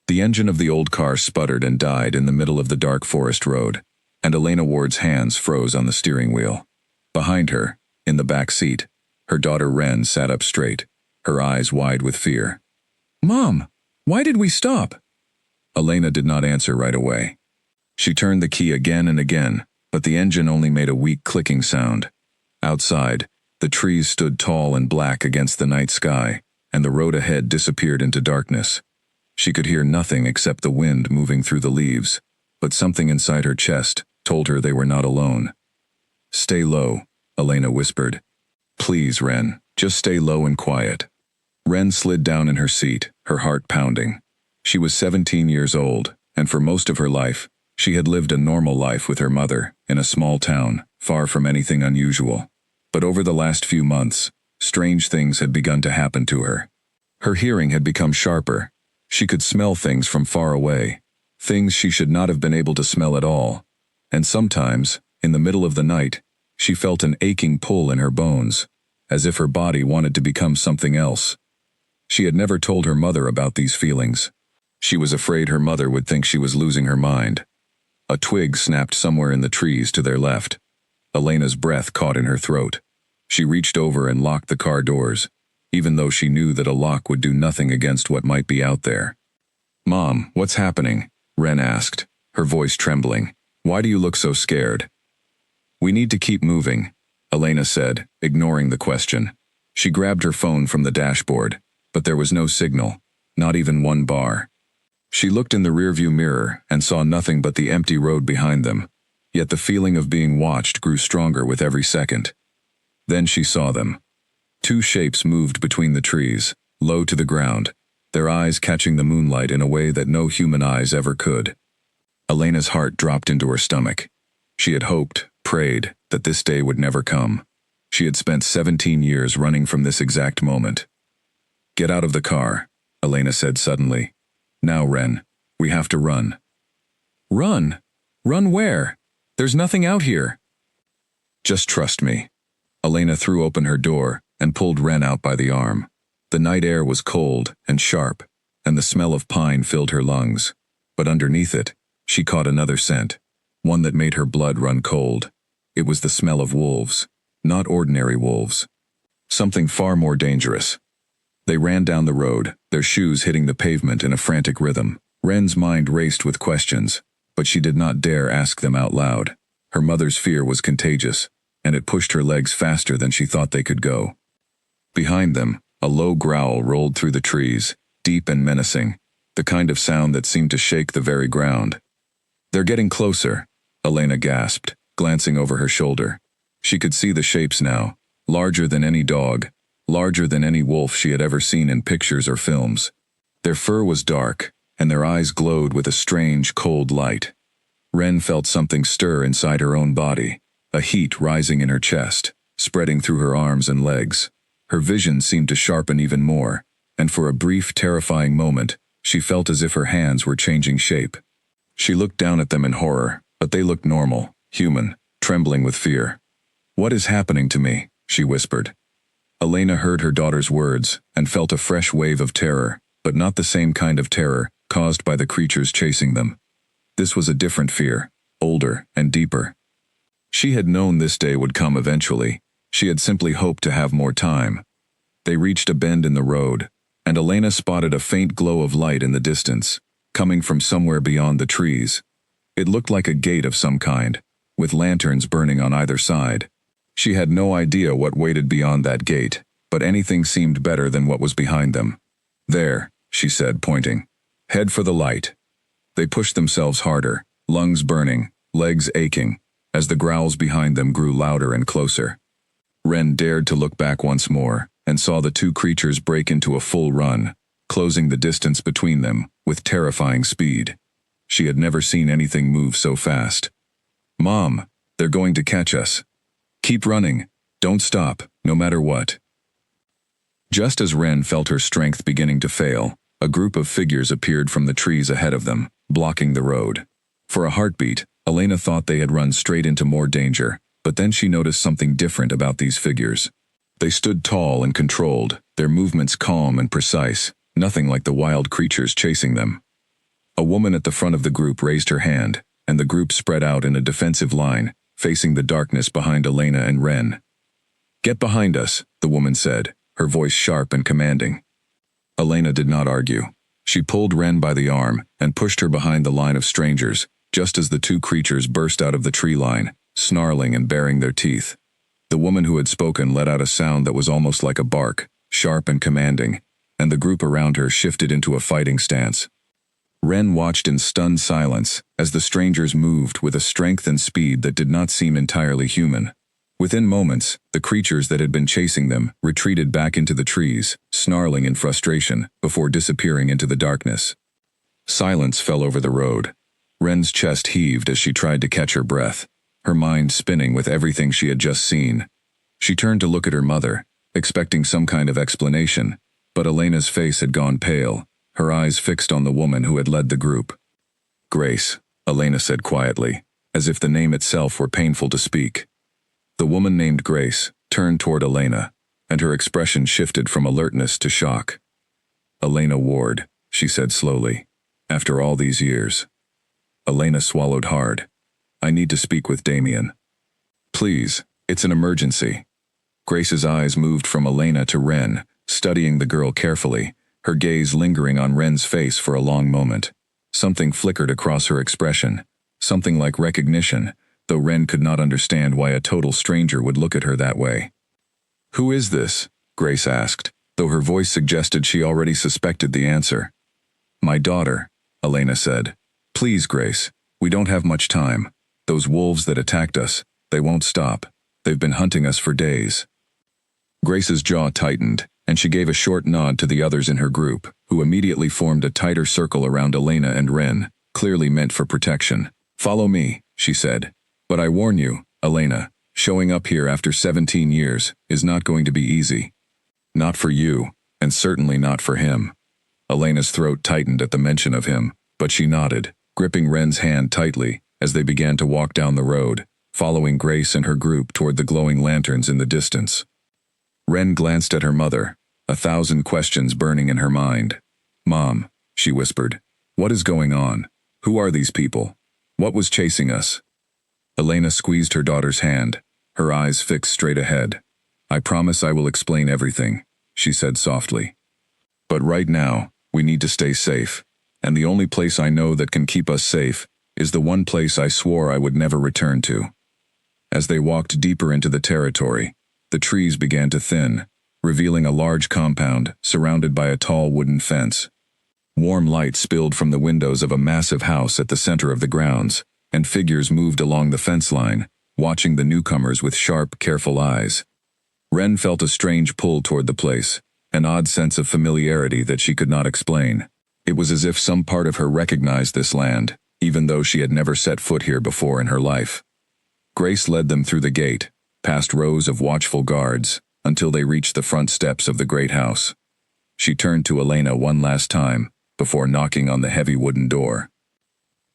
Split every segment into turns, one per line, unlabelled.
The engine of the old car sputtered and died in the middle of the dark forest road, and Elena Ward's hands froze on the steering wheel. Behind her, in the back seat, her daughter Wren sat up straight, her eyes wide with fear. "Mom, why did we stop?" Elena did not answer right away. She turned the key again and again, but the engine only made a weak clicking sound. Outside, the trees stood tall and black against the night sky, and the road ahead disappeared into darkness. She could hear nothing except the wind moving through the leaves, but something inside her chest told her they were not alone. "Stay low," Elena whispered. "Please, Wren, just stay low and quiet." Wren slid down in her seat, her heart pounding. She was 17 years old, and for most of her life, she had lived a normal life with her mother, in a small town, far from anything unusual. But over the last few months, strange things had begun to happen to her. Her hearing had become sharper. She could smell things from far away, things she should not have been able to smell at all. And sometimes, in the middle of the night, she felt an aching pull in her bones, as if her body wanted to become something else. She had never told her mother about these feelings. She was afraid her mother would think she was losing her mind. A twig snapped somewhere in the trees to their left. Elena's breath caught in her throat. She reached over and locked the car doors, even though she knew that a lock would do nothing against what might be out there. "Mom, what's happening?" Wren asked, her voice trembling. "Why do you look so scared?" "We need to keep moving," Elena said, ignoring the question. She grabbed her phone from the dashboard, but there was no signal, not even one bar. She looked in the rearview mirror and saw nothing but the empty road behind them, yet the feeling of being watched grew stronger with every second. Then she saw them. Two shapes moved between the trees, low to the ground, their eyes catching the moonlight in a way that no human eyes ever could. Elena's heart dropped into her stomach. She had hoped, prayed, that this day would never come. She had spent 17 years running from this exact moment. "Get out of the car," Elena said suddenly. "Now, Wren, we have to run." "Run? Run where? There's nothing out here." "Just trust me." Elena threw open her door and pulled Wren out by the arm. The night air was cold and sharp, and the smell of pine filled her lungs. But underneath it, she caught another scent, one that made her blood run cold. It was the smell of wolves, not ordinary wolves. Something far more dangerous. They ran down the road, their shoes hitting the pavement in a frantic rhythm. Wren's mind raced with questions, but she did not dare ask them out loud. Her mother's fear was contagious, and it pushed her legs faster than she thought they could go. Behind them, a low growl rolled through the trees, deep and menacing, the kind of sound that seemed to shake the very ground. "They're getting closer," Elena gasped, glancing over her shoulder. She could see the shapes now, larger than any dog, larger than any wolf she had ever seen in pictures or films. Their fur was dark, and their eyes glowed with a strange, cold light. Wren felt something stir inside her own body, a heat rising in her chest, spreading through her arms and legs. Her vision seemed to sharpen even more, and for a brief, terrifying moment, she felt as if her hands were changing shape. She looked down at them in horror, but they looked normal, human, trembling with fear. "What is happening to me?" she whispered. Elena heard her daughter's words and felt a fresh wave of terror, but not the same kind of terror caused by the creatures chasing them. This was a different fear, older and deeper. She had known this day would come eventually. She had simply hoped to have more time. They reached a bend in the road, and Elena spotted a faint glow of light in the distance, coming from somewhere beyond the trees. It looked like a gate of some kind, with lanterns burning on either side. She had no idea what waited beyond that gate, but anything seemed better than what was behind them. "There," she said, pointing. "Head for the light." They pushed themselves harder, lungs burning, legs aching, as the growls behind them grew louder and closer. Wren dared to look back once more, and saw the two creatures break into a full run, closing the distance between them with terrifying speed. She had never seen anything move so fast. "Mom, they're going to catch us. Keep running. Don't stop, no matter what." Just as Wren felt her strength beginning to fail, a group of figures appeared from the trees ahead of them, blocking the road. For a heartbeat, Elena thought they had run straight into more danger, but then she noticed something different about these figures. They stood tall and controlled, their movements calm and precise, nothing like the wild creatures chasing them. A woman at the front of the group raised her hand, and the group spread out in a defensive line, facing the darkness behind Elena and Ren. "Get behind us," the woman said, her voice sharp and commanding. Elena did not argue. She pulled Ren by the arm and pushed her behind the line of strangers, just as the two creatures burst out of the tree line, snarling and baring their teeth. The woman who had spoken let out a sound that was almost like a bark, sharp and commanding, and the group around her shifted into a fighting stance. Ren watched in stunned silence as the strangers moved with a strength and speed that did not seem entirely human. Within moments, the creatures that had been chasing them retreated back into the trees, snarling in frustration, before disappearing into the darkness. Silence fell over the road. Ren's chest heaved as she tried to catch her breath, her mind spinning with everything she had just seen. She turned to look at her mother, expecting some kind of explanation, but Elena's face had gone pale, her eyes fixed on the woman who had led the group. "Grace," Elena said quietly, as if the name itself were painful to speak. The woman named Grace turned toward Elena, and her expression shifted from alertness to shock. "Elena Ward," she said slowly, "after all these years." Elena swallowed hard. "I need to speak with Damien." "Please, it's an emergency." Grace's eyes moved from Elena to Ren, studying the girl carefully, her gaze lingering on Ren's face for a long moment. Something flickered across her expression, something like recognition, though Ren could not understand why a total stranger would look at her that way. "Who is this?" Grace asked, though her voice suggested she already suspected the answer. "My daughter," Elena said. "Please, Grace, we don't have much time. Those wolves that attacked us, they won't stop. They've been hunting us for days." Grace's jaw tightened, and she gave a short nod to the others in her group, who immediately formed a tighter circle around Elena and Ren, clearly meant for protection. "Follow me," she said. "But I warn you, Elena, showing up here after 17 years is not going to be easy. Not for you, and certainly not for him." Elena's throat tightened at the mention of him, but she nodded, gripping Ren's hand tightly as they began to walk down the road, following Grace and her group toward the glowing lanterns in the distance. Ren glanced at her mother, 1,000 questions burning in her mind. "Mom," she whispered, "what is going on? Who are these people? What was chasing us?" Elena squeezed her daughter's hand, her eyes fixed straight ahead. "I promise I will explain everything," she said softly. "But right now, we need to stay safe, and the only place I know that can keep us safe is the one place I swore I would never return to." As they walked deeper into the territory, the trees began to thin, revealing a large compound surrounded by a tall wooden fence. Warm light spilled from the windows of a massive house at the center of the grounds, and figures moved along the fence line, watching the newcomers with sharp, careful eyes. Ren felt a strange pull toward the place, an odd sense of familiarity that she could not explain. It was as if some part of her recognized this land, even though she had never set foot here before in her life. Grace led them through the gate, past rows of watchful guards, until they reached the front steps of the great house. She turned to Elena one last time, before knocking on the heavy wooden door.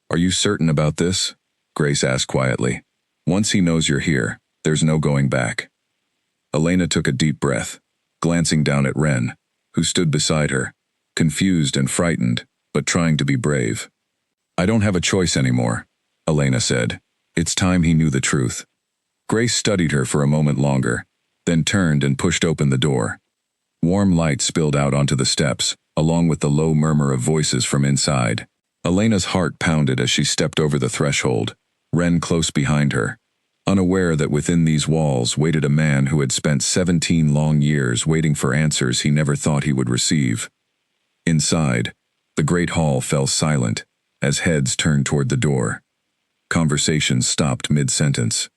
"Are you certain about this?" Grace asked quietly. "Once he knows you're here, there's no going back." Elena took a deep breath, glancing down at Ren, who stood beside her, confused and frightened, but trying to be brave. "I don't have a choice anymore," Elena said. "It's time he knew the truth." Grace studied her for a moment longer, then turned and pushed open the door. Warm light spilled out onto the steps, along with the low murmur of voices from inside. Elena's heart pounded as she stepped over the threshold, Ren close behind her, unaware that within these walls waited a man who had spent 17 long years waiting for answers he never thought he would receive. Inside, the great hall fell silent as heads turned toward the door. Conversations stopped mid-sentence.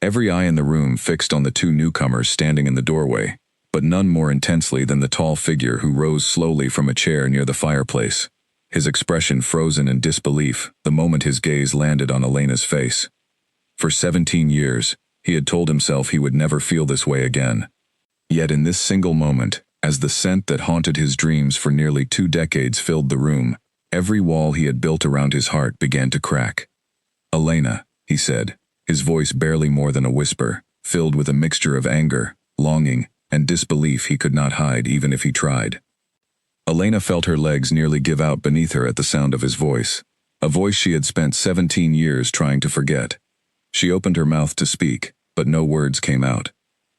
Every eye in the room fixed on the two newcomers standing in the doorway, but none more intensely than the tall figure who rose slowly from a chair near the fireplace, his expression frozen in disbelief the moment his gaze landed on Elena's face. For 17 years, he had told himself he would never feel this way again. Yet in this single moment, as the scent that haunted his dreams for nearly 2 decades filled the room, every wall he had built around his heart began to crack. "Elena," he said, his voice barely more than a whisper, filled with a mixture of anger, longing, and disbelief he could not hide even if he tried. Elena felt her legs nearly give out beneath her at the sound of his voice, a voice she had spent 17 years trying to forget. She opened her mouth to speak, but no words came out.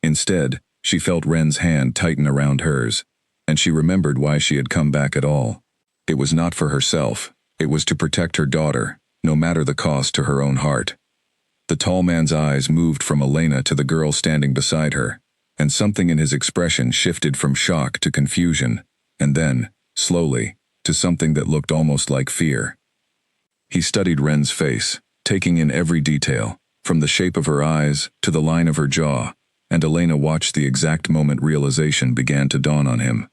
Instead, she felt Ren's hand tighten around hers, and she remembered why she had come back at all. It was not for herself, it was to protect her daughter, no matter the cost to her own heart. The tall man's eyes moved from Elena to the girl standing beside her, and something in his expression shifted from shock to confusion, and then, slowly, to something that looked almost like fear. He studied Ren's face, taking in every detail, from the shape of her eyes to the line of her jaw, and Elena watched the exact moment realization began to dawn on him.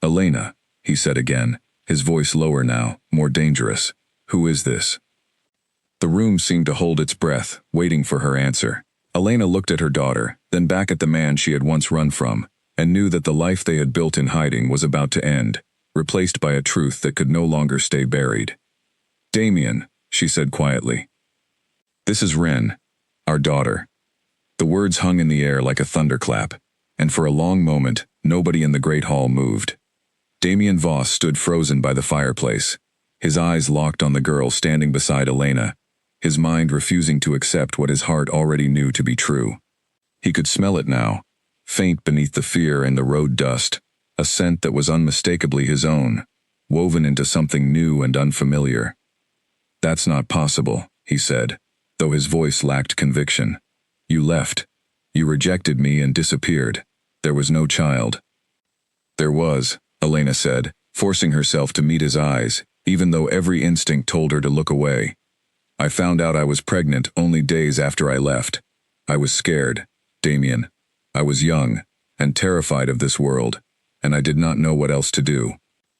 "Elena," he said again, his voice lower now, more dangerous. "Who is this?" The room seemed to hold its breath, waiting for her answer. Elena looked at her daughter, then back at the man she had once run from, and knew that the life they had built in hiding was about to end, replaced by a truth that could no longer stay buried. "Damien," she said quietly. "This is Ren, our daughter." The words hung in the air like a thunderclap, and for a long moment, nobody in the great hall moved. Damien Voss stood frozen by the fireplace, his eyes locked on the girl standing beside Elena, his mind refusing to accept what his heart already knew to be true. He could smell it now, faint beneath the fear and the road dust, a scent that was unmistakably his own, woven into something new and unfamiliar. "That's not possible," he said, though his voice lacked conviction. "You left. You rejected me and disappeared. There was no child." "There was," Elena said, forcing herself to meet his eyes, even though every instinct told her to look away. "I found out I was pregnant only days after I left. I was scared, Damien. I was young, and terrified of this world, and I did not know what else to do."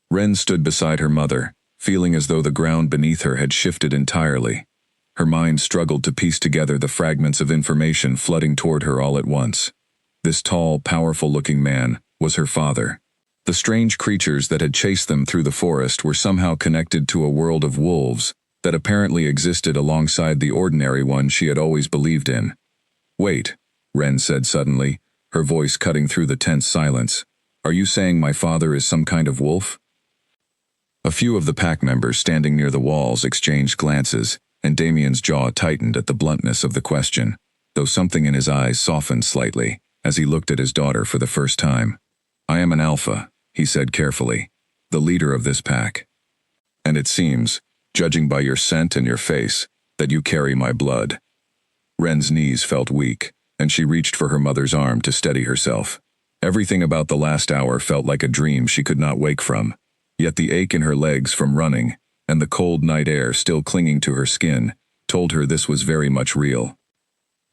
Ren stood beside her mother, feeling as though the ground beneath her had shifted entirely. Her mind struggled to piece together the fragments of information flooding toward her all at once. This tall, powerful-looking man was her father. The strange creatures that had chased them through the forest were somehow connected to a world of wolves that apparently existed alongside the ordinary one she had always believed in. "Wait," Ren said suddenly, her voice cutting through the tense silence. "Are you saying my father is some kind of wolf?" A few of the pack members standing near the walls exchanged glances, and Damien's jaw tightened at the bluntness of the question, though something in his eyes softened slightly as he looked at his daughter for the first time. "I am an alpha," he said carefully, "the leader of this pack. And it seems, judging by your scent and your face, that you carry my blood." Ren's knees felt weak, and she reached for her mother's arm to steady herself. Everything about the last hour felt like a dream she could not wake from, yet the ache in her legs from running, and the cold night air still clinging to her skin, told her this was very much real.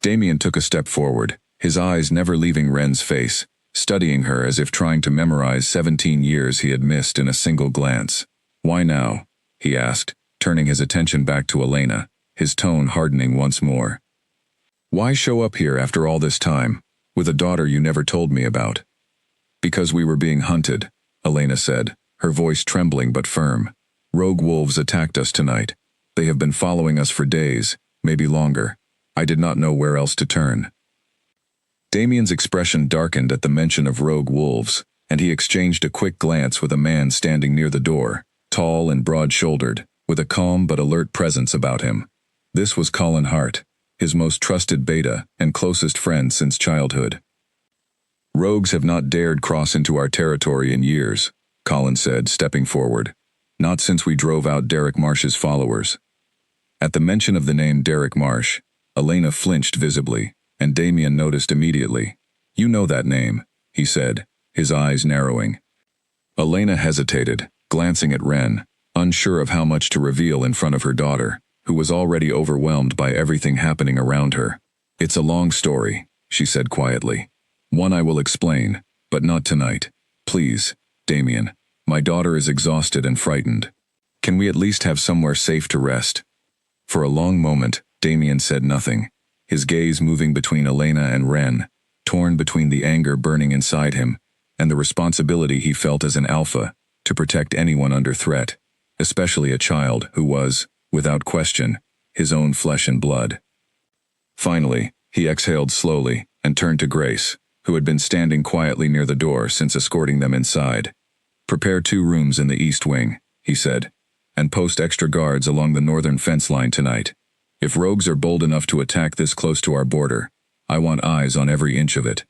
Damien took a step forward, his eyes never leaving Ren's face, studying her as if trying to memorize 17 years he had missed in a single glance. "Why now?" he asked, turning his attention back to Elena, his tone hardening once more. "Why show up here after all this time, with a daughter you never told me about?" "Because we were being hunted," Elena said, her voice trembling but firm. "Rogue wolves attacked us tonight. They have been following us for days, maybe longer. I did not know where else to turn." Damien's expression darkened at the mention of rogue wolves, and he exchanged a quick glance with a man standing near the door, tall and broad-shouldered, with a calm but alert presence about him. This was Colin Hart, his most trusted beta and closest friend since childhood. "Rogues have not dared cross into our territory in years," Colin said, stepping forward. "Not since we drove out Derek Marsh's followers." At the mention of the name Derek Marsh, Elena flinched visibly, and Damien noticed immediately. "You know that name," he said, his eyes narrowing. Elena hesitated, glancing at Ren, unsure of how much to reveal in front of her daughter, who was already overwhelmed by everything happening around her. "It's a long story," she said quietly. "One I will explain, but not tonight. Please, Damien, my daughter is exhausted and frightened. Can we at least have somewhere safe to rest?" For a long moment, Damien said nothing, his gaze moving between Elena and Ren, torn between the anger burning inside him and the responsibility he felt as an alpha to protect anyone under threat, especially a child who was, without question, his own flesh and blood. Finally, he exhaled slowly and turned to Grace, who had been standing quietly near the door since escorting them inside. Prepare 2 rooms in the east wing, he said, and post extra guards along the northern fence line tonight. If rogues are bold enough to attack this close to our border, I want eyes on every inch of it.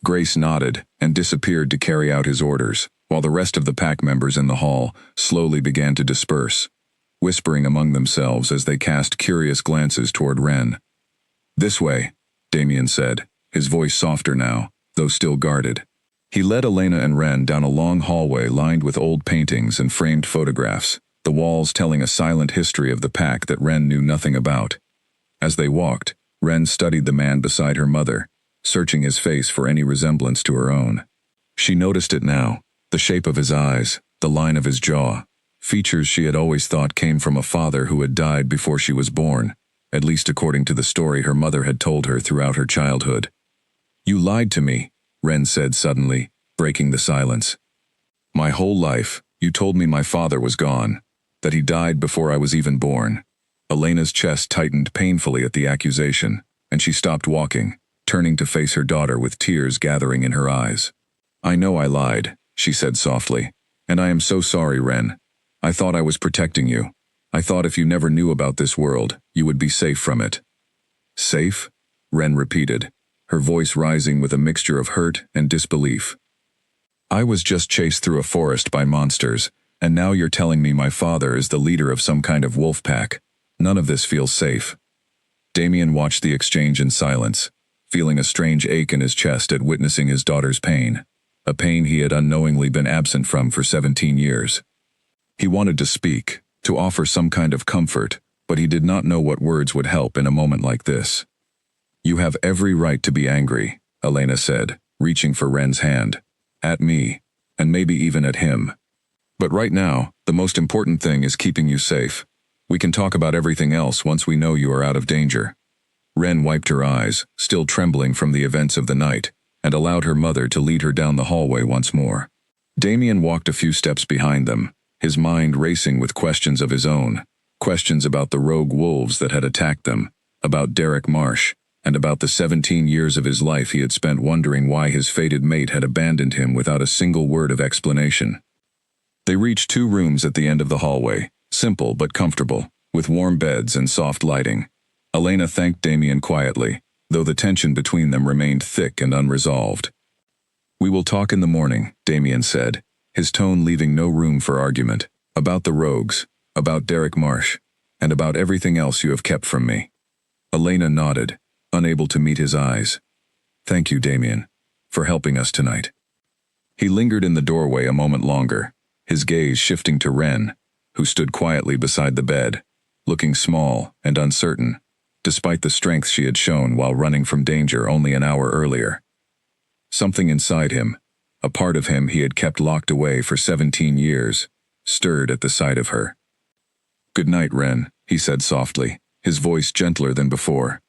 Grace nodded and disappeared to carry out his orders, while the rest of the pack members in the hall slowly began to disperse, whispering among themselves as they cast curious glances toward Ren. "This way," Damien said, his voice softer now, though still guarded. He led Elena and Ren down a long hallway lined with old paintings and framed photographs, the walls telling a silent history of the pack that Ren knew nothing about. As they walked, Ren studied the man beside her mother, searching his face for any resemblance to her own. She noticed it now, the shape of his eyes, the line of his jaw, features she had always thought came from a father who had died before she was born, at least according to the story her mother had told her throughout her childhood. "You lied to me," Ren said suddenly, breaking the silence. "My whole life, you told me my father was gone, that he died before I was even born." Elena's chest tightened painfully at the accusation, and she stopped walking, turning to face her daughter with tears gathering in her eyes. "I know I lied," she said softly, "and I am so sorry, Ren. I thought I was protecting you. I thought if you never knew about this world, you would be safe from it." "Safe?" Ren repeated, her voice rising with a mixture of hurt and disbelief. "I was just chased through a forest by monsters, and now you're telling me my father is the leader of some kind of wolf pack. None of this feels safe." Damien watched the exchange in silence, feeling a strange ache in his chest at witnessing his daughter's pain, a pain he had unknowingly been absent from for 17 years. He wanted to speak, to offer some kind of comfort, but he did not know what words would help in a moment like this. "You have every right to be angry," Elena said, reaching for Ren's hand. "At me, and maybe even at him. But right now, the most important thing is keeping you safe. We can talk about everything else once we know you are out of danger." Ren wiped her eyes, still trembling from the events of the night, and allowed her mother to lead her down the hallway once more. Damien walked a few steps behind them, his mind racing with questions of his own, questions about the rogue wolves that had attacked them, about Derek Marsh, and about the 17 years of his life he had spent wondering why his fated mate had abandoned him without a single word of explanation. They reached 2 rooms at the end of the hallway, simple but comfortable, with warm beds and soft lighting. Elena thanked Damien quietly, though the tension between them remained thick and unresolved. "We will talk in the morning," Damien said, his tone leaving no room for argument, "about the rogues, about Derek Marsh, and about everything else you have kept from me." Elena nodded, unable to meet his eyes. "Thank you, Damien, for helping us tonight." He lingered in the doorway a moment longer, his gaze shifting to Ren, who stood quietly beside the bed, looking small and uncertain, despite the strength she had shown while running from danger only an hour earlier. Something inside him, a part of him he had kept locked away for 17 years, stirred at the sight of her. "Good night, Ren," he said softly, his voice gentler than before.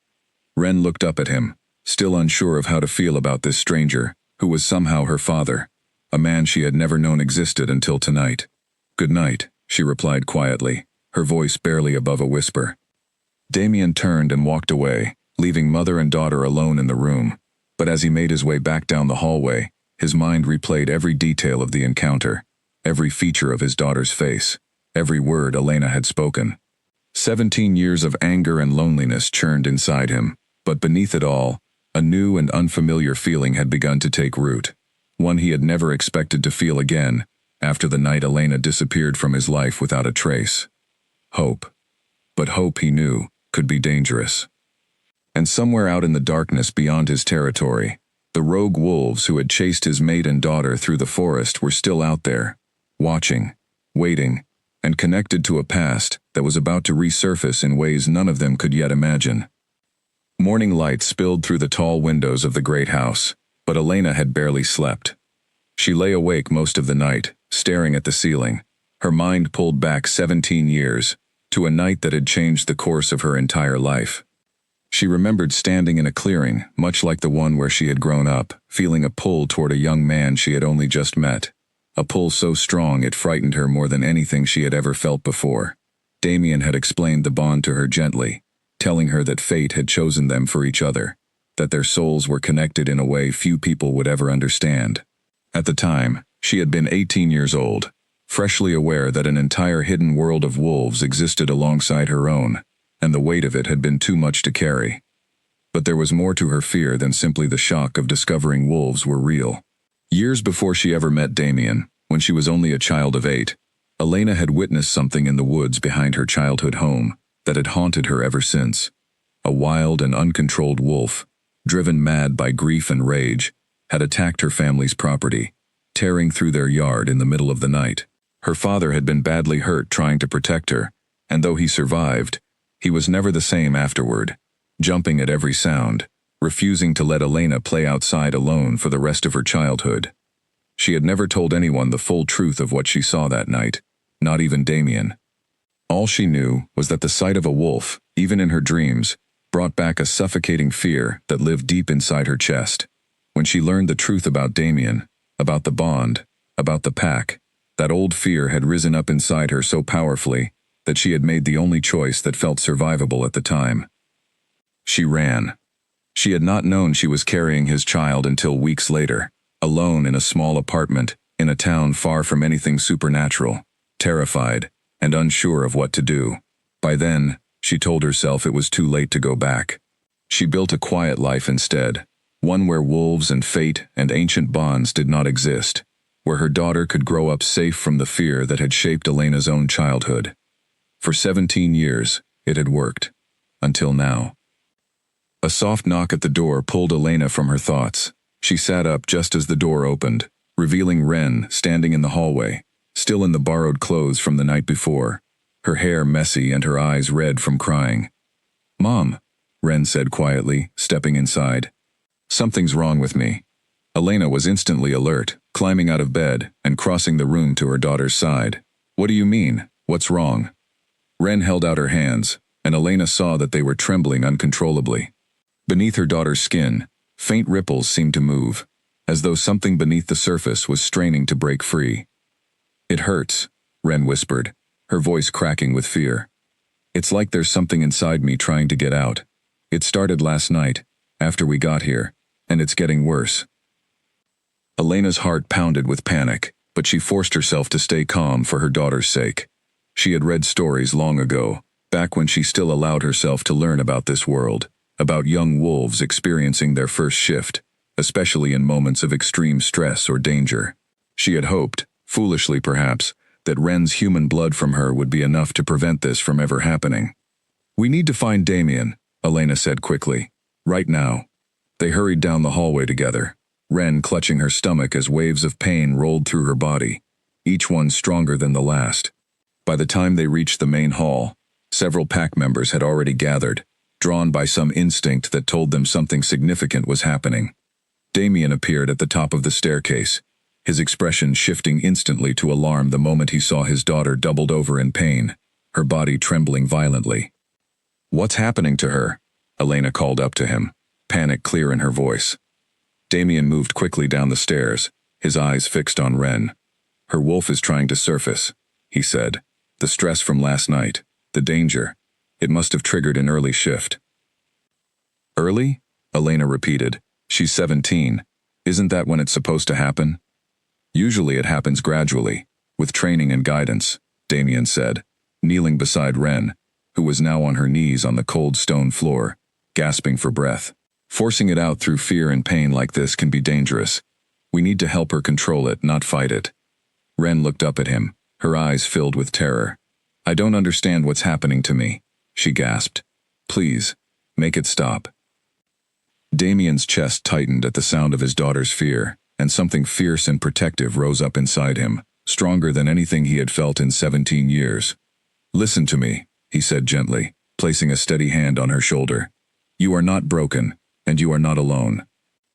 Ren looked up at him, still unsure of how to feel about this stranger, who was somehow her father, a man she had never known existed until tonight. "Good night," she replied quietly, her voice barely above a whisper. Damien turned and walked away, leaving mother and daughter alone in the room, but as he made his way back down the hallway, his mind replayed every detail of the encounter, every feature of his daughter's face, every word Elena had spoken. 17 years of anger and loneliness churned inside him, but beneath it all, a new and unfamiliar feeling had begun to take root, one he had never expected to feel again after the night Elena disappeared from his life without a trace. Hope. But hope, he knew, could be dangerous. And somewhere out in the darkness beyond his territory, the rogue wolves who had chased his mate and daughter through the forest were still out there, watching, waiting, and connected to a past that was about to resurface in ways none of them could yet imagine. Morning light spilled through the tall windows of the great house, but Elena had barely slept. She lay awake most of the night, staring at the ceiling, her mind pulled back 17 years, to a night that had changed the course of her entire life. She remembered standing in a clearing, much like the one where she had grown up, feeling a pull toward a young man she had only just met. A pull so strong it frightened her more than anything she had ever felt before. Damien had explained the bond to her gently, telling her that fate had chosen them for each other, that their souls were connected in a way few people would ever understand. At the time, She had been 18 years old, freshly aware that an entire hidden world of wolves existed alongside her own, and the weight of it had been too much to carry. But there was more to her fear than simply the shock of discovering wolves were real. Years before she ever met Damien, when she was only a child of 8, Elena had witnessed something in the woods behind her childhood home that had haunted her ever since. A wild and uncontrolled wolf, driven mad by grief and rage, had attacked her family's property, tearing through their yard in the middle of the night. Her father had been badly hurt trying to protect her, and though he survived, he was never the same afterward, jumping at every sound, refusing to let Elena play outside alone for the rest of her childhood. She had never told anyone the full truth of what she saw that night, not even Damien. All she knew was that the sight of a wolf, even in her dreams, brought back a suffocating fear that lived deep inside her chest. When she learned the truth about Damien, about the bond, about the pack, that old fear had risen up inside her so powerfully that she had made the only choice that felt survivable at the time. She ran. She had not known she was carrying his child until weeks later, alone in a small apartment, in a town far from anything supernatural, terrified, and unsure of what to do. By then, she told herself it was too late to go back. She built a quiet life instead, one where wolves and fate and ancient bonds did not exist, where her daughter could grow up safe from the fear that had shaped Elena's own childhood. For 17 years, it had worked. Until now. A soft knock at the door pulled Elena from her thoughts. She sat up just as the door opened, revealing Ren standing in the hallway, still in the borrowed clothes from the night before, her hair messy and her eyes red from crying. "Mom," Ren said quietly, stepping inside. "Something's wrong with me." Elena was instantly alert, climbing out of bed and crossing the room to her daughter's side. "What do you mean? What's wrong?" Ren held out her hands, and Elena saw that they were trembling uncontrollably. Beneath her daughter's skin, faint ripples seemed to move, as though something beneath the surface was straining to break free. "It hurts," Ren whispered, her voice cracking with fear. "It's like there's something inside me trying to get out. It started last night, after we got here, and it's getting worse." Elena's heart pounded with panic, but she forced herself to stay calm for her daughter's sake. She had read stories long ago, back when she still allowed herself to learn about this world, about young wolves experiencing their first shift, especially in moments of extreme stress or danger. She had hoped, foolishly perhaps, that Ren's human blood from her would be enough to prevent this from ever happening. "We need to find Damien," Elena said quickly. "Right now." They hurried down the hallway together, Ren clutching her stomach as waves of pain rolled through her body, each one stronger than the last. By the time they reached the main hall, several pack members had already gathered, drawn by some instinct that told them something significant was happening. Damien appeared at the top of the staircase, his expression shifting instantly to alarm the moment he saw his daughter doubled over in pain, her body trembling violently. "What's happening to her?" Elena called up to him, panic clear in her voice. Damien moved quickly down the stairs, his eyes fixed on Ren. "Her wolf is trying to surface," he said. "The stress from last night, the danger. It must have triggered an early shift." "Early?" Elena repeated. "She's 17. Isn't that when it's supposed to happen?" "Usually it happens gradually, with training and guidance," Damien said, kneeling beside Ren, who was now on her knees on the cold stone floor, gasping for breath. "Forcing it out through fear and pain like this can be dangerous. We need to help her control it, not fight it." Ren looked up at him, her eyes filled with terror. "I don't understand what's happening to me," she gasped. "Please, make it stop." Damien's chest tightened at the sound of his daughter's fear, and something fierce and protective rose up inside him, stronger than anything he had felt in 17 years. "Listen to me," he said gently, placing a steady hand on her shoulder. "You are not broken, and you are not alone.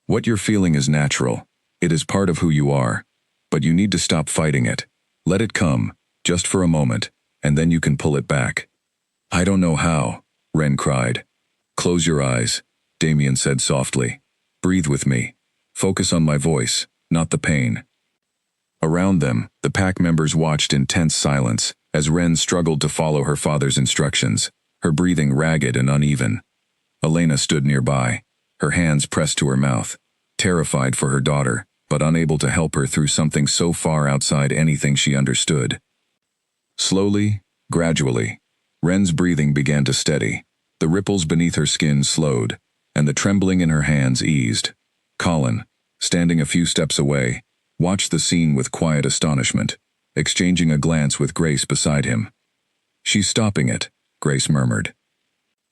What you're feeling is natural. It is part of who you are. But you need to stop fighting it. Let it come, just for a moment, and then you can pull it back." "I don't know how," Ren cried. "Close your eyes," Damien said softly. "Breathe with me. Focus on my voice, not the pain." Around them, the pack members watched in tense silence as Ren struggled to follow her father's instructions, her breathing ragged and uneven. Elena stood nearby, her hands pressed to her mouth, terrified for her daughter, but unable to help her through something so far outside anything she understood. Slowly, gradually, Ren's breathing began to steady. The ripples beneath her skin slowed, and the trembling in her hands eased. Colin, standing a few steps away, watched the scene with quiet astonishment, exchanging a glance with Grace beside him. "She's stopping it," Grace murmured.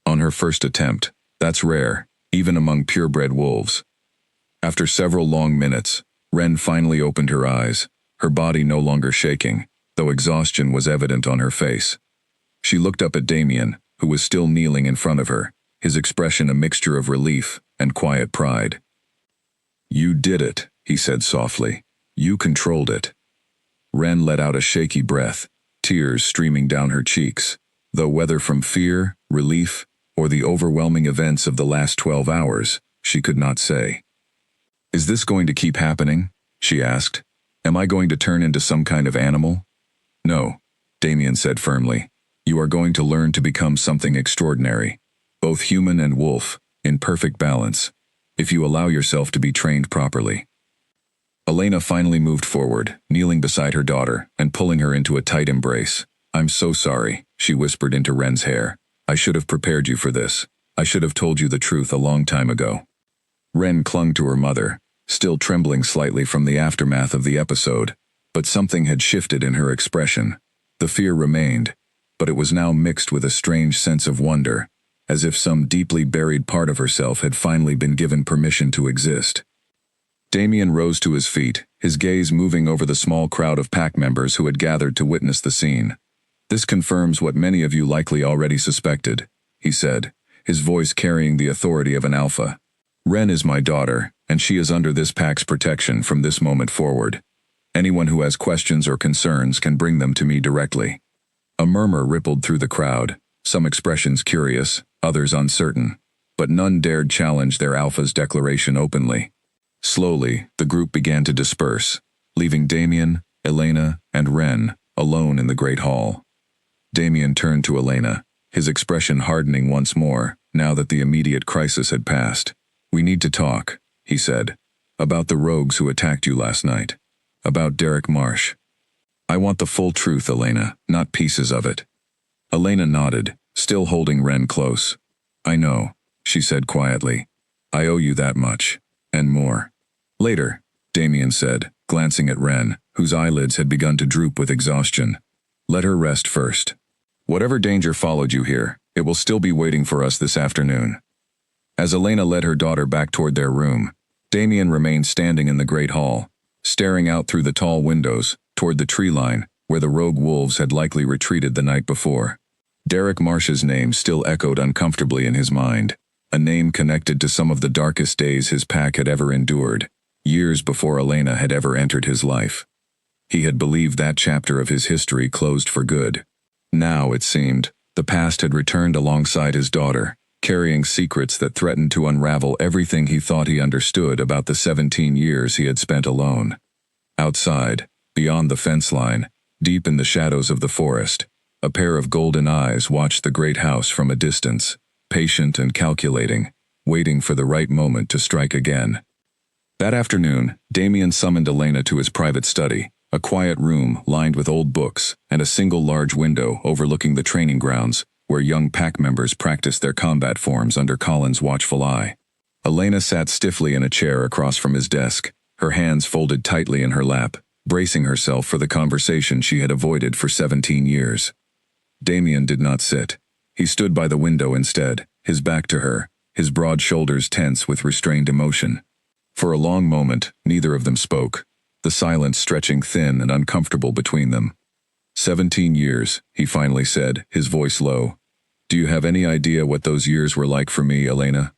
"On her first attempt. That's rare, even among purebred wolves." After several long minutes, Ren finally opened her eyes, her body no longer shaking, though exhaustion was evident on her face. She looked up at Damien, who was still kneeling in front of her, his expression a mixture of relief and quiet pride. "You did it," he said softly. "You controlled it." Ren let out a shaky breath, tears streaming down her cheeks, though whether from fear, relief, or the overwhelming events of the last 12 hours, she could not say. "Is this going to keep happening?" she asked. "Am I going to turn into some kind of animal?" "No," Damien said firmly. "You are going to learn to become something extraordinary, both human and wolf, in perfect balance, if you allow yourself to be trained properly." Elena finally moved forward, kneeling beside her daughter and pulling her into a tight embrace. "I'm so sorry," she whispered into Ren's hair. "I should have prepared you for this. I should have told you the truth a long time ago." Ren clung to her mother, still trembling slightly from the aftermath of the episode, but something had shifted in her expression. The fear remained, but it was now mixed with a strange sense of wonder, as if some deeply buried part of herself had finally been given permission to exist. Damien rose to his feet, his gaze moving over the small crowd of pack members who had gathered to witness the scene. "This confirms what many of you likely already suspected," he said, his voice carrying the authority of an alpha. "Ren is my daughter, and she is under this pack's protection from this moment forward. Anyone who has questions or concerns can bring them to me directly." A murmur rippled through the crowd, some expressions curious, others uncertain, but none dared challenge their alpha's declaration openly. Slowly, the group began to disperse, leaving Damien, Elena, and Ren alone in the great hall. Damien turned to Elena, his expression hardening once more, now that the immediate crisis had passed. "We need to talk," he said, "about the rogues who attacked you last night. About Derek Marsh." "I want the full truth, Elena, not pieces of it." Elena nodded, still holding Ren close. "I know," she said quietly. "I owe you that much, and more." "Later," Damien said, glancing at Ren, whose eyelids had begun to droop with exhaustion. "Let her rest first. Whatever danger followed you here, it will still be waiting for us this afternoon." As Elena led her daughter back toward their room, Damien remained standing in the great hall, staring out through the tall windows, toward the tree line, where the rogue wolves had likely retreated the night before. Derek Marsh's name still echoed uncomfortably in his mind, a name connected to some of the darkest days his pack had ever endured, years before Elena had ever entered his life. He had believed that chapter of his history closed for good. Now, it seemed, the past had returned alongside his daughter, carrying secrets that threatened to unravel everything he thought he understood about the 17 years he had spent alone. Outside, beyond the fence line, deep in the shadows of the forest, a pair of golden eyes watched the great house from a distance, patient and calculating, waiting for the right moment to strike again. That afternoon, Damien summoned Elena to his private study, a quiet room lined with old books and a single large window overlooking the training grounds, where young pack members practiced their combat forms under Colin's watchful eye. Elena sat stiffly in a chair across from his desk, her hands folded tightly in her lap, bracing herself for the conversation she had avoided for 17 years. Damien did not sit. He stood by the window instead, his back to her, his broad shoulders tense with restrained emotion. For a long moment, neither of them spoke, the silence stretching thin and uncomfortable between them. 17 years, he finally said, his voice low. "Do you have any idea what those years were like for me, Elena?"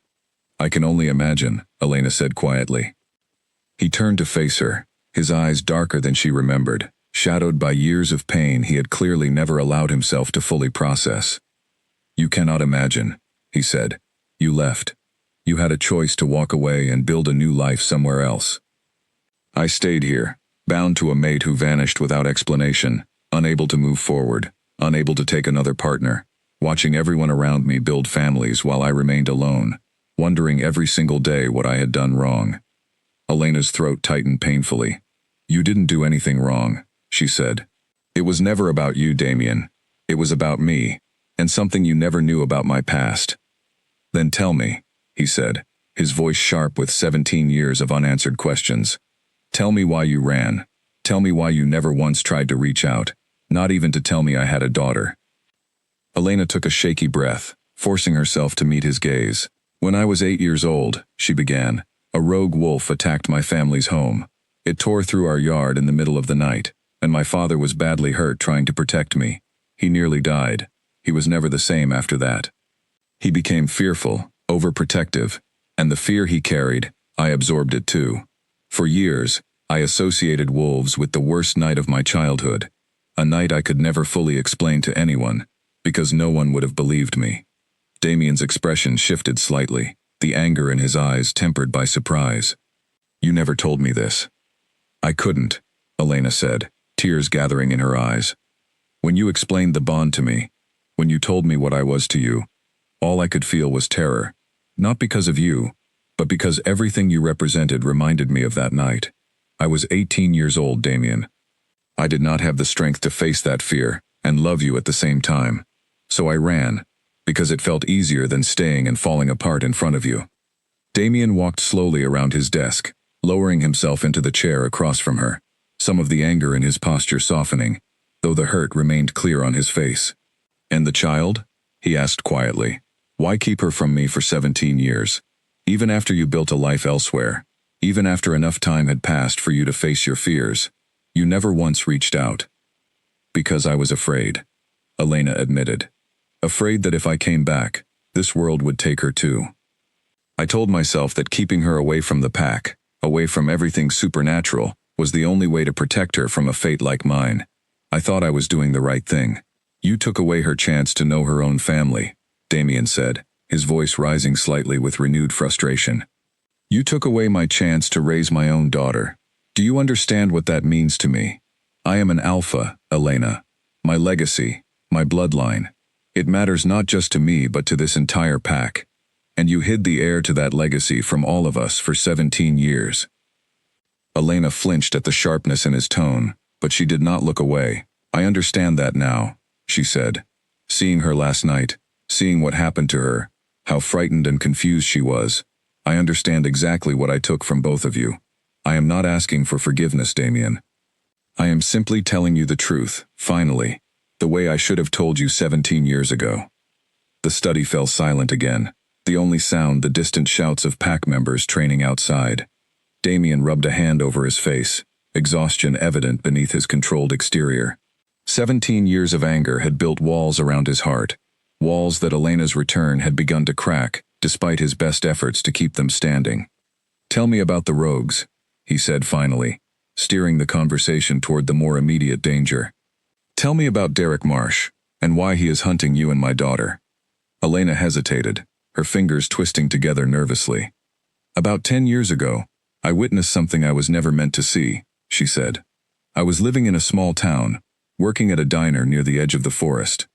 "I can only imagine," Elena said quietly. He turned to face her, his eyes darker than she remembered, shadowed by years of pain he had clearly never allowed himself to fully process. "You cannot imagine," he said. "You left. You had a choice to walk away and build a new life somewhere else. I stayed here, bound to a mate who vanished without explanation, unable to move forward, unable to take another partner, watching everyone around me build families while I remained alone, wondering every single day what I had done wrong. Elena's throat tightened painfully. You didn't do anything wrong, she said. It was never about you, Damien. It was about me, and something you never knew about my past. Then tell me, he said, his voice sharp with 17 years of unanswered questions. Tell me why you ran. Tell me why you never once tried to reach out, not even to tell me I had a daughter. Elena took a shaky breath, forcing herself to meet his gaze. When I was 8 years old, she began, a rogue wolf attacked my family's home. It tore through our yard in the middle of the night, and my father was badly hurt trying to protect me. He nearly died. He was never the same after that. He became fearful, overprotective, and the fear he carried, I absorbed it too. For years, I associated wolves with the worst night of my childhood, a night I could never fully explain to anyone, because no one would have believed me. Damien's expression shifted slightly, the anger in his eyes tempered by surprise. You never told me this. I couldn't, Elena said, tears gathering in her eyes. When you explained the bond to me, when you told me what I was to you, all I could feel was terror, not because of you, but because everything you represented reminded me of that night. I was 18 years old, Damien. I did not have the strength to face that fear and love you at the same time. So I ran, because it felt easier than staying and falling apart in front of you. Damien walked slowly around his desk, lowering himself into the chair across from her, some of the anger in his posture softening, though the hurt remained clear on his face. And the child? He asked quietly. Why keep her from me for 17 years? Even after you built a life elsewhere, even after enough time had passed for you to face your fears, you never once reached out. Because I was afraid, Elena admitted. Afraid that if I came back, this world would take her too. I told myself that keeping her away from the pack, away from everything supernatural, was the only way to protect her from a fate like mine. I thought I was doing the right thing. You took away her chance to know her own family, Damien said, his voice rising slightly with renewed frustration. You took away my chance to raise my own daughter. Do you understand what that means to me? I am an alpha, Elena. My legacy, my bloodline. It matters not just to me but to this entire pack. And you hid the heir to that legacy from all of us for 17 years. Elena flinched at the sharpness in his tone, but she did not look away. I understand that now, she said. Seeing her last night, seeing what happened to her, how frightened and confused she was, I understand exactly what I took from both of you. I am not asking for forgiveness, Damien. I am simply telling you the truth, finally, the way I should have told you 17 years ago. The study fell silent again, the only sound the distant shouts of pack members training outside. Damien rubbed a hand over his face, exhaustion evident beneath his controlled exterior. 17 years of anger had built walls around his heart, walls that Elena's return had begun to crack, despite his best efforts to keep them standing. Tell me about the rogues, he said finally, steering the conversation toward the more immediate danger. Tell me about Derek Marsh, and why he is hunting you and my daughter. Elena hesitated, her fingers twisting together nervously. About 10 years ago, I witnessed something I was never meant to see, she said. I was living in a small town, working at a diner near the edge of the forest.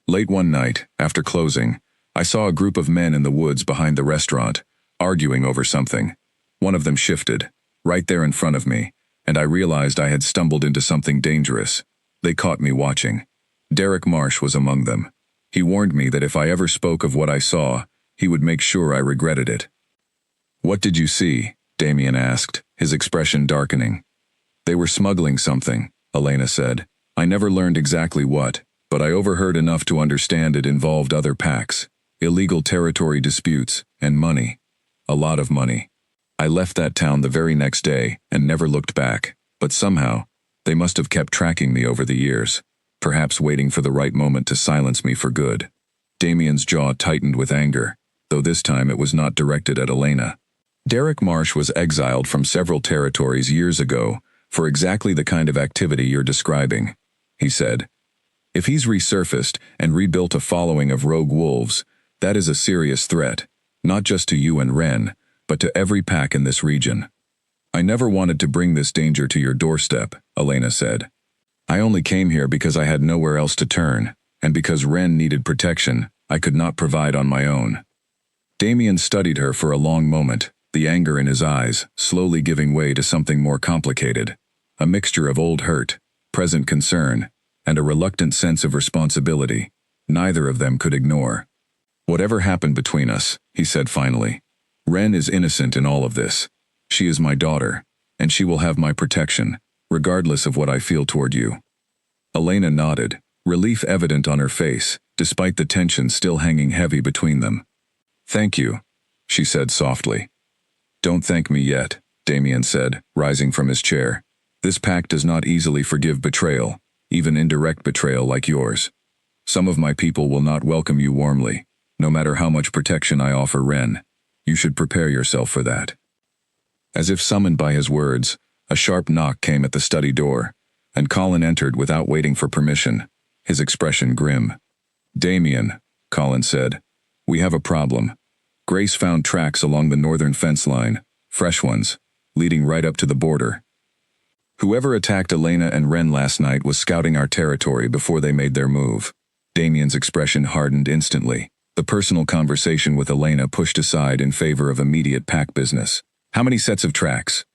Late one night, after closing, I saw a group of men in the woods behind the restaurant, arguing over something. One of them shifted, right there in front of me, and I realized I had stumbled into something dangerous. They caught me watching. Derek Marsh was among them. He warned me that if I ever spoke of what I saw, he would make sure I regretted it. What did you see? Damien asked, his expression darkening. They were smuggling something, Elena said. I never learned exactly what, but I overheard enough to understand it involved other packs, illegal territory disputes, and money. A lot of money. I left that town the very next day and never looked back, but somehow, they must have kept tracking me over the years, perhaps waiting for the right moment to silence me for good. Damien's jaw tightened with anger, though this time it was not directed at Elena. Derek Marsh was exiled from several territories years ago for exactly the kind of activity you're describing, he said. If he's resurfaced and rebuilt a following of rogue wolves, that is a serious threat, not just to you and Ren, but to every pack in this region. I never wanted to bring this danger to your doorstep, Elena said. I only came here because I had nowhere else to turn, and because Ren needed protection I could not provide on my own. Damien studied her for a long moment, the anger in his eyes slowly giving way to something more complicated, a mixture of old hurt, present concern, and a reluctant sense of responsibility neither of them could ignore. "Whatever happened between us," he said finally, "Ren is innocent in all of this. She is my daughter, and she will have my protection, regardless of what I feel toward you." Elena nodded, relief evident on her face, despite the tension still hanging heavy between them. "Thank you," she said softly. "Don't thank me yet," Damien said, rising from his chair. "This pack does not easily forgive betrayal, even indirect betrayal like yours. Some of my people will not welcome you warmly, no matter how much protection I offer Ren. You should prepare yourself for that." As if summoned by his words, a sharp knock came at the study door, and Colin entered without waiting for permission, his expression grim. "Damien," Colin said, "we have a problem. Grace found tracks along the northern fence line, fresh ones, leading right up to the border. Whoever attacked Elena and Ren last night was scouting our territory before they made their move." Damien's expression hardened instantly. The personal conversation with Elena pushed aside in favor of immediate pack business. "How many sets of tracks?"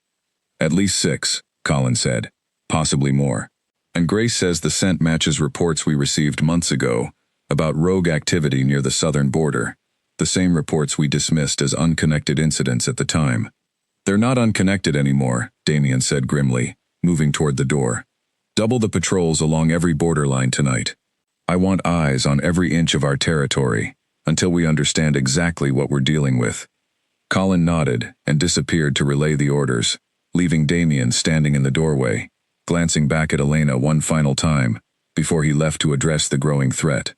"At least 6, Colin said. "Possibly more. And Grace says the scent matches reports we received months ago about rogue activity near the southern border, the same reports we dismissed as unconnected incidents at the time." "They're not unconnected anymore," Damien said grimly, moving toward the door. "Double the patrols along every borderline tonight. I want eyes on every inch of our territory, until we understand exactly what we're dealing with." Colin nodded and disappeared to relay the orders, leaving Damien standing in the doorway, glancing back at Elena one final time, before he left to address the growing threat.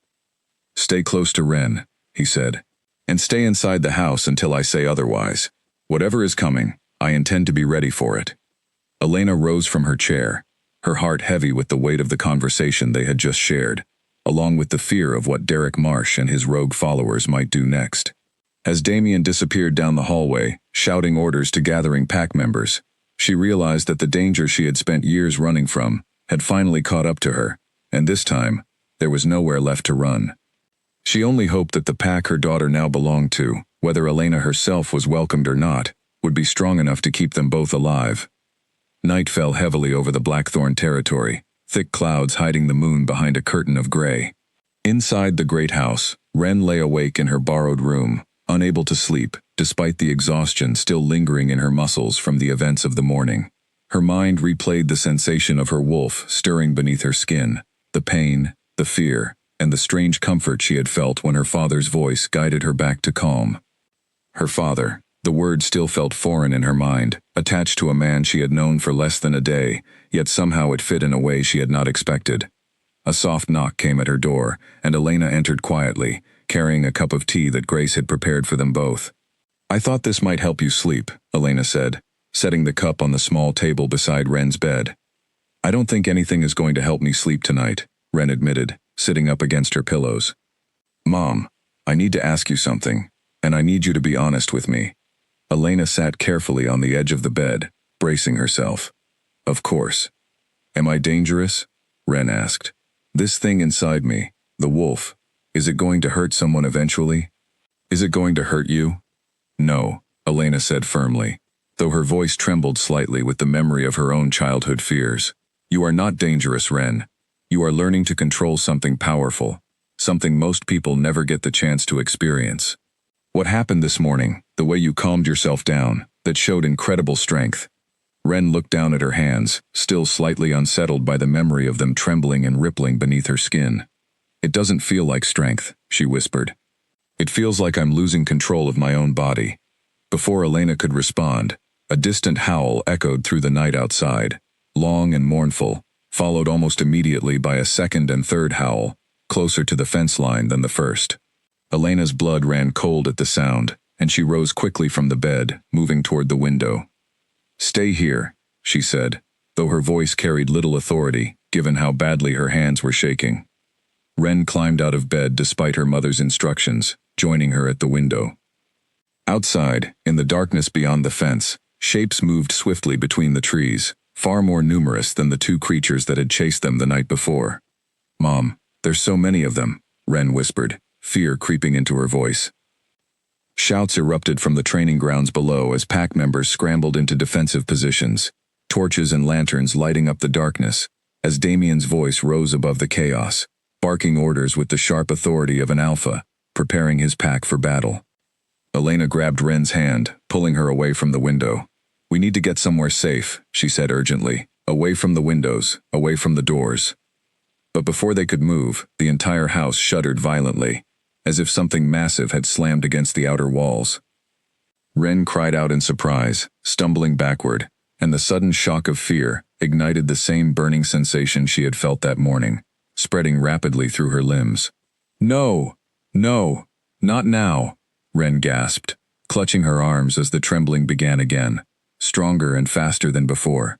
"Stay close to Ren," he said, "and stay inside the house until I say otherwise. Whatever is coming, I intend to be ready for it." Elena rose from her chair, her heart heavy with the weight of the conversation they had just shared, along with the fear of what Derek Marsh and his rogue followers might do next. As Damien disappeared down the hallway, shouting orders to gathering pack members, she realized that the danger she had spent years running from had finally caught up to her, and this time, there was nowhere left to run. She only hoped that the pack her daughter now belonged to, whether Elena herself was welcomed or not, would be strong enough to keep them both alive. Night fell heavily over the Blackthorn territory, thick clouds hiding the moon behind a curtain of gray. Inside the great house, Ren lay awake in her borrowed room, unable to sleep, despite the exhaustion still lingering in her muscles from the events of the morning. Her mind replayed the sensation of her wolf stirring beneath her skin, the pain, the fear, and the strange comfort she had felt when her father's voice guided her back to calm. Her father. The word still felt foreign in her mind, attached to a man she had known for less than a day, yet somehow it fit in a way she had not expected. A soft knock came at her door, and Elena entered quietly, carrying a cup of tea that Grace had prepared for them both. "I thought this might help you sleep," Elena said, setting the cup on the small table beside Ren's bed. "I don't think anything is going to help me sleep tonight," Ren admitted, sitting up against her pillows. "Mom, I need to ask you something, and I need you to be honest with me." Elena sat carefully on the edge of the bed, bracing herself. "Of course." "Am I dangerous?" Ren asked. "This thing inside me, the wolf, is it going to hurt someone eventually? Is it going to hurt you?" "No," Elena said firmly, though her voice trembled slightly with the memory of her own childhood fears. "You are not dangerous, Ren. You are learning to control something powerful, something most people never get the chance to experience. What happened this morning, the way you calmed yourself down, that showed incredible strength." Ren looked down at her hands, still slightly unsettled by the memory of them trembling and rippling beneath her skin. "It doesn't feel like strength," she whispered. "It feels like I'm losing control of my own body." Before Elena could respond, a distant howl echoed through the night outside, long and mournful, followed almost immediately by a second and third howl, closer to the fence line than the first. Elena's blood ran cold at the sound, and she rose quickly from the bed, moving toward the window. "Stay here," she said, though her voice carried little authority, given how badly her hands were shaking. Ren climbed out of bed despite her mother's instructions, joining her at the window. Outside, in the darkness beyond the fence, shapes moved swiftly between the trees, far more numerous than the 2 creatures that had chased them the night before. "Mom, there's so many of them," Ren whispered, fear creeping into her voice. Shouts erupted from the training grounds below as pack members scrambled into defensive positions, torches and lanterns lighting up the darkness, as Damien's voice rose above the chaos, barking orders with the sharp authority of an alpha, preparing his pack for battle. Elena grabbed Ren's hand, pulling her away from the window. "We need to get somewhere safe," she said urgently. "Away from the windows, away from the doors." But before they could move, the entire house shuddered violently, as if something massive had slammed against the outer walls. Ren cried out in surprise, stumbling backward, and the sudden shock of fear ignited the same burning sensation she had felt that morning, spreading rapidly through her limbs. "No! No! Not now!" Ren gasped, clutching her arms as the trembling began again, stronger and faster than before.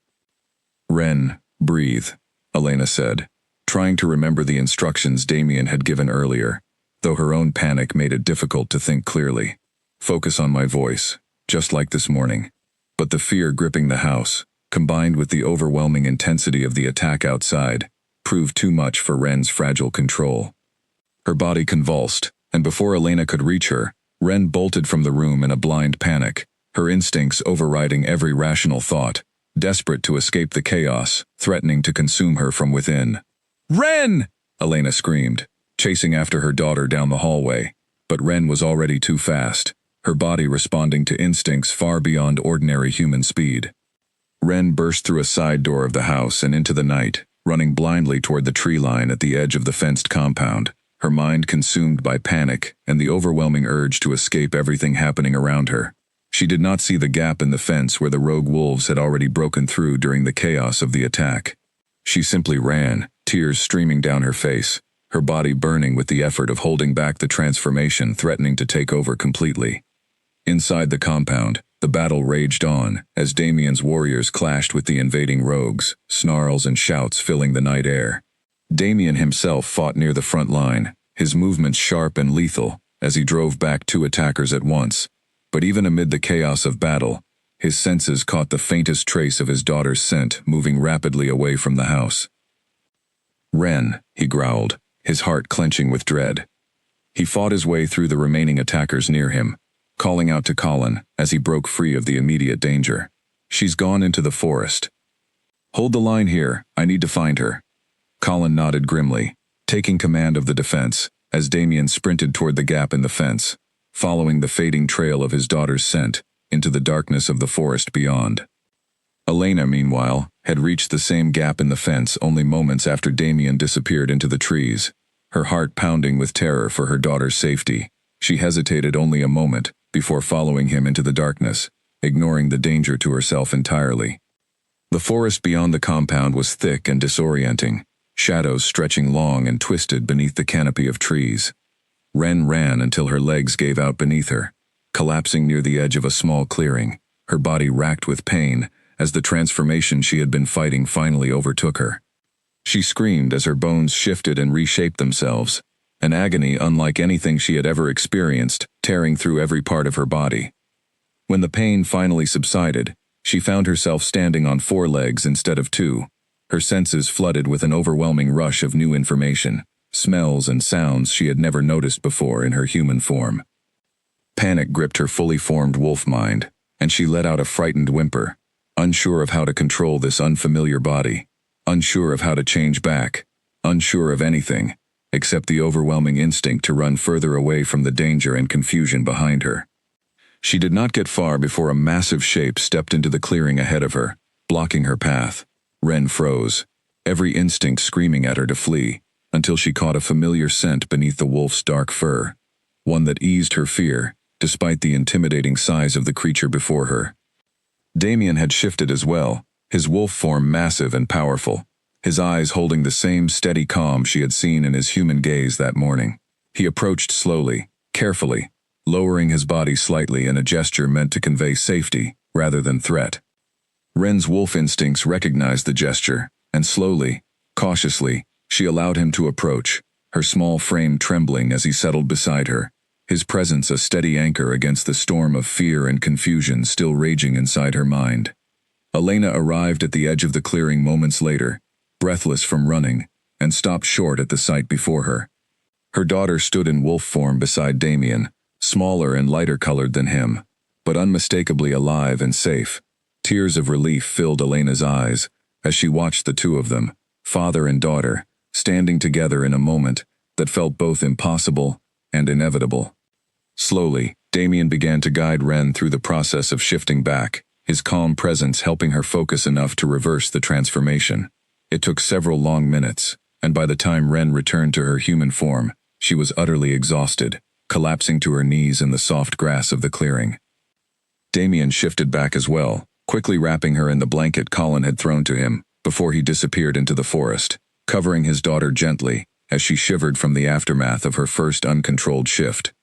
"Ren, breathe," Elena said, trying to remember the instructions Damien had given earlier, though her own panic made it difficult to think clearly. "Focus on my voice, just like this morning." But the fear gripping the house, combined with the overwhelming intensity of the attack outside, proved too much for Ren's fragile control. Her body convulsed, and before Elena could reach her, Ren bolted from the room in a blind panic, her instincts overriding every rational thought, desperate to escape the chaos, threatening to consume her from within. "Ren!" Elena screamed, chasing after her daughter down the hallway, but Ren was already too fast, her body responding to instincts far beyond ordinary human speed. Ren burst through a side door of the house and into the night, running blindly toward the tree line at the edge of the fenced compound, her mind consumed by panic and the overwhelming urge to escape everything happening around her. She did not see the gap in the fence where the rogue wolves had already broken through during the chaos of the attack. She simply ran, tears streaming down her face, her body burning with the effort of holding back the transformation threatening to take over completely. Inside the compound, the battle raged on as Damien's warriors clashed with the invading rogues, snarls and shouts filling the night air. Damien himself fought near the front line, his movements sharp and lethal as he drove back 2 attackers at once. But even amid the chaos of battle, his senses caught the faintest trace of his daughter's scent moving rapidly away from the house. "Ren," he growled, his heart clenching with dread. He fought his way through the remaining attackers near him, calling out to Colin as he broke free of the immediate danger. "She's gone into the forest." "Hold the line here, I need to find her." Colin nodded grimly, taking command of the defense, as Damien sprinted toward the gap in the fence, following the fading trail of his daughter's scent into the darkness of the forest beyond. Elena, meanwhile, had reached the same gap in the fence only moments after Damien disappeared into the trees, her heart pounding with terror for her daughter's safety. She hesitated only a moment before following him into the darkness, ignoring the danger to herself entirely. The forest beyond the compound was thick and disorienting, shadows stretching long and twisted beneath the canopy of trees. Ren ran until her legs gave out beneath her, collapsing near the edge of a small clearing, her body racked with pain as the transformation she had been fighting finally overtook her. She screamed as her bones shifted and reshaped themselves, an agony unlike anything she had ever experienced, tearing through every part of her body. When the pain finally subsided, she found herself standing on 4 legs instead of 2, her senses flooded with an overwhelming rush of new information, smells and sounds she had never noticed before in her human form. Panic gripped her fully formed wolf mind, and she let out a frightened whimper, unsure of how to control this unfamiliar body, unsure of how to change back, unsure of anything, except the overwhelming instinct to run further away from the danger and confusion behind her. She did not get far before a massive shape stepped into the clearing ahead of her, blocking her path. Ren froze, every instinct screaming at her to flee, until she caught a familiar scent beneath the wolf's dark fur, one that eased her fear, despite the intimidating size of the creature before her. Damien had shifted as well, his wolf form massive and powerful, his eyes holding the same steady calm she had seen in his human gaze that morning. He approached slowly, carefully, lowering his body slightly in a gesture meant to convey safety rather than threat. Ren's wolf instincts recognized the gesture, and slowly, cautiously, she allowed him to approach, her small frame trembling as he settled beside her, his presence a steady anchor against the storm of fear and confusion still raging inside her mind. Elena arrived at the edge of the clearing moments later, breathless from running, and stopped short at the sight before her. Her daughter stood in wolf form beside Damien, smaller and lighter colored than him, but unmistakably alive and safe. Tears of relief filled Elena's eyes as she watched the two of them, father and daughter, standing together in a moment that felt both impossible and inevitable. Slowly, Damien began to guide Ren through the process of shifting back, his calm presence helping her focus enough to reverse the transformation. It took several long minutes, and by the time Ren returned to her human form, she was utterly exhausted, collapsing to her knees in the soft grass of the clearing. Damien shifted back as well, quickly wrapping her in the blanket Colin had thrown to him, before he disappeared into the forest, covering his daughter gently as she shivered from the aftermath of her first uncontrolled shift.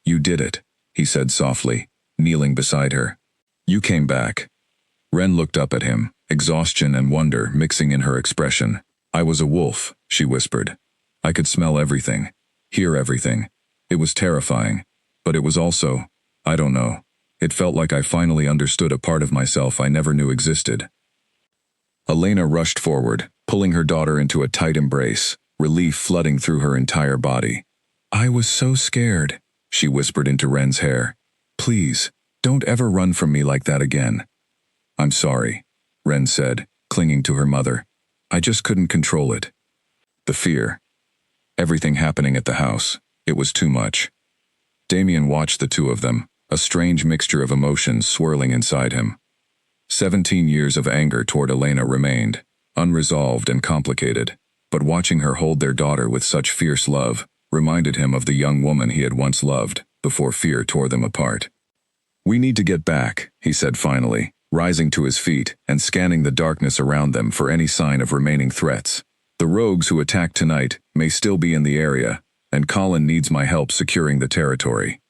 "You did it," he said softly, kneeling beside her. "You came back." Ren looked up at him, exhaustion and wonder mixing in her expression. "I was a wolf," she whispered. "I could smell everything, hear everything. It was terrifying, but it was also, I don't know, it felt like I finally understood a part of myself I never knew existed." Elena rushed forward, pulling her daughter into a tight embrace, relief flooding through her entire body. "I was so scared," she whispered into Ren's hair. "Please, don't ever run from me like that again." "I'm sorry," Ren said, clinging to her mother. "I just couldn't control it. The fear. Everything happening at the house. It was too much." Damien watched the two of them, a strange mixture of emotions swirling inside him. 17 years of anger toward Elena remained, unresolved and complicated, but watching her hold their daughter with such fierce love reminded him of the young woman he had once loved, before fear tore them apart. "We need to get back," he said finally, rising to his feet and scanning the darkness around them for any sign of remaining threats. "The rogues who attacked tonight may still be in the area, and Colin needs my help securing the territory."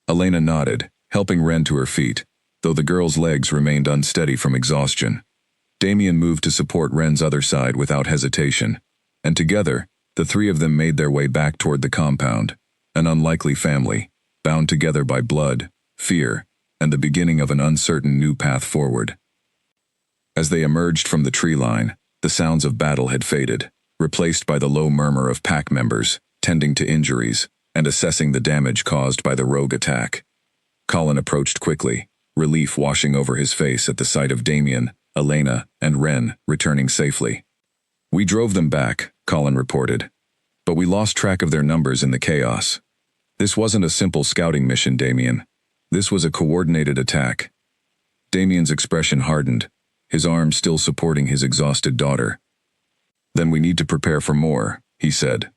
Elena nodded, helping Ren to her feet, though the girl's legs remained unsteady from exhaustion. Damien moved to support Ren's other side without hesitation, and together, the three of them made their way back toward the compound, an unlikely family, bound together by blood, fear, and the beginning of an uncertain new path forward. As they emerged from the tree line, the sounds of battle had faded, replaced by the low murmur of pack members, tending to injuries, and assessing the damage caused by the rogue attack. Colin approached quickly, relief washing over his face at the sight of Damien, Elena, and Ren returning safely. "We drove them back," Colin reported, "but we lost track of their numbers in the chaos. This wasn't a simple scouting mission, Damien. This was a coordinated attack." Damien's expression hardened, his arm still supporting his exhausted daughter. "Then we need to prepare for more," he said.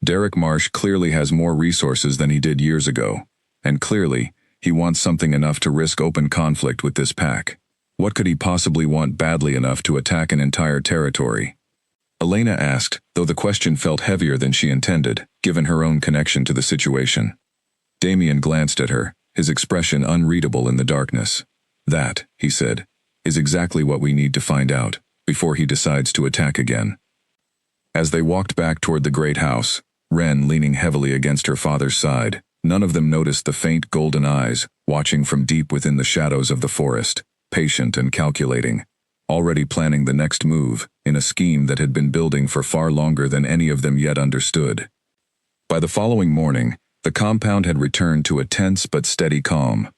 "Derek Marsh clearly has more resources than he did years ago, and clearly, he wants something enough to risk open conflict with this pack. What could he possibly want badly enough to attack an entire territory?" Elena asked, though the question felt heavier than she intended, given her own connection to the situation. Damien glanced at her, his expression unreadable in the darkness. "That," he said, "is exactly what we need to find out, before he decides to attack again." As they walked back toward the great house, Ren leaning heavily against her father's side, none of them noticed the faint golden eyes, watching from deep within the shadows of the forest, patient and calculating, already planning the next move, in a scheme that had been building for far longer than any of them yet understood. By the following morning, the compound had returned to a tense but steady calm.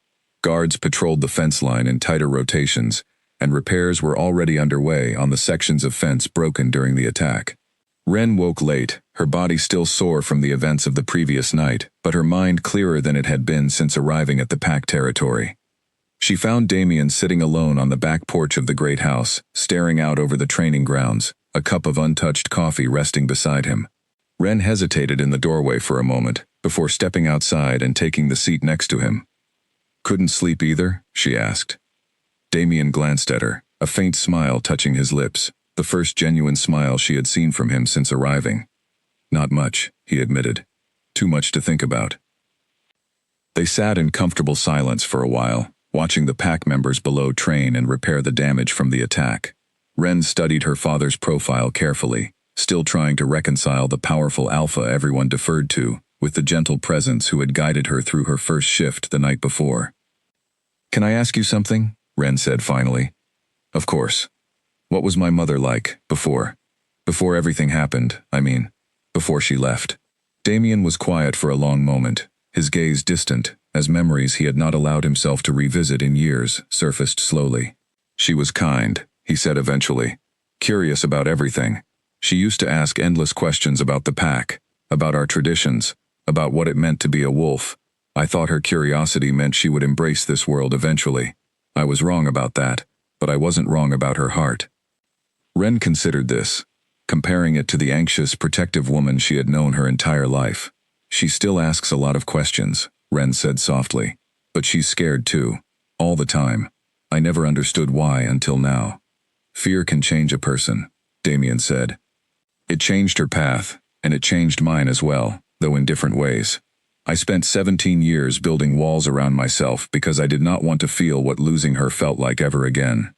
Guards patrolled the fence line in tighter rotations, and repairs were already underway on the sections of fence broken during the attack. Ren woke late, her body still sore from the events of the previous night, but her mind clearer than it had been since arriving at the pack territory. She found Damien sitting alone on the back porch of the great house, staring out over the training grounds, a cup of untouched coffee resting beside him. Ren hesitated in the doorway for a moment, before stepping outside and taking the seat next to him. "Couldn't sleep either?" she asked. Damien glanced at her, a faint smile touching his lips, the first genuine smile she had seen from him since arriving. "Not much," he admitted. "Too much to think about." They sat in comfortable silence for a while, watching the pack members below train and repair the damage from the attack. Ren studied her father's profile carefully, still trying to reconcile the powerful alpha everyone deferred to, with the gentle presence who had guided her through her first shift the night before. "Can I ask you something?" Ren said finally. "Of course. What was my mother like, before? Before everything happened, I mean. Before she left." Damien was quiet for a long moment, his gaze distant, as memories he had not allowed himself to revisit in years surfaced slowly. She was kind, he said eventually, curious about everything. She used to ask endless questions about the pack, about our traditions, about what it meant to be a wolf. I thought her curiosity meant she would embrace this world eventually. I was wrong about that, but I wasn't wrong about her heart. Ren considered this, comparing it to the anxious, protective woman she had known her entire life. She still asks a lot of questions, Ren said softly. But she's scared too. All the time. I never understood why until now. Fear can change a person, Damien said. It changed her path, and it changed mine as well, though in different ways. I spent 17 years building walls around myself because I did not want to feel what losing her felt like ever again.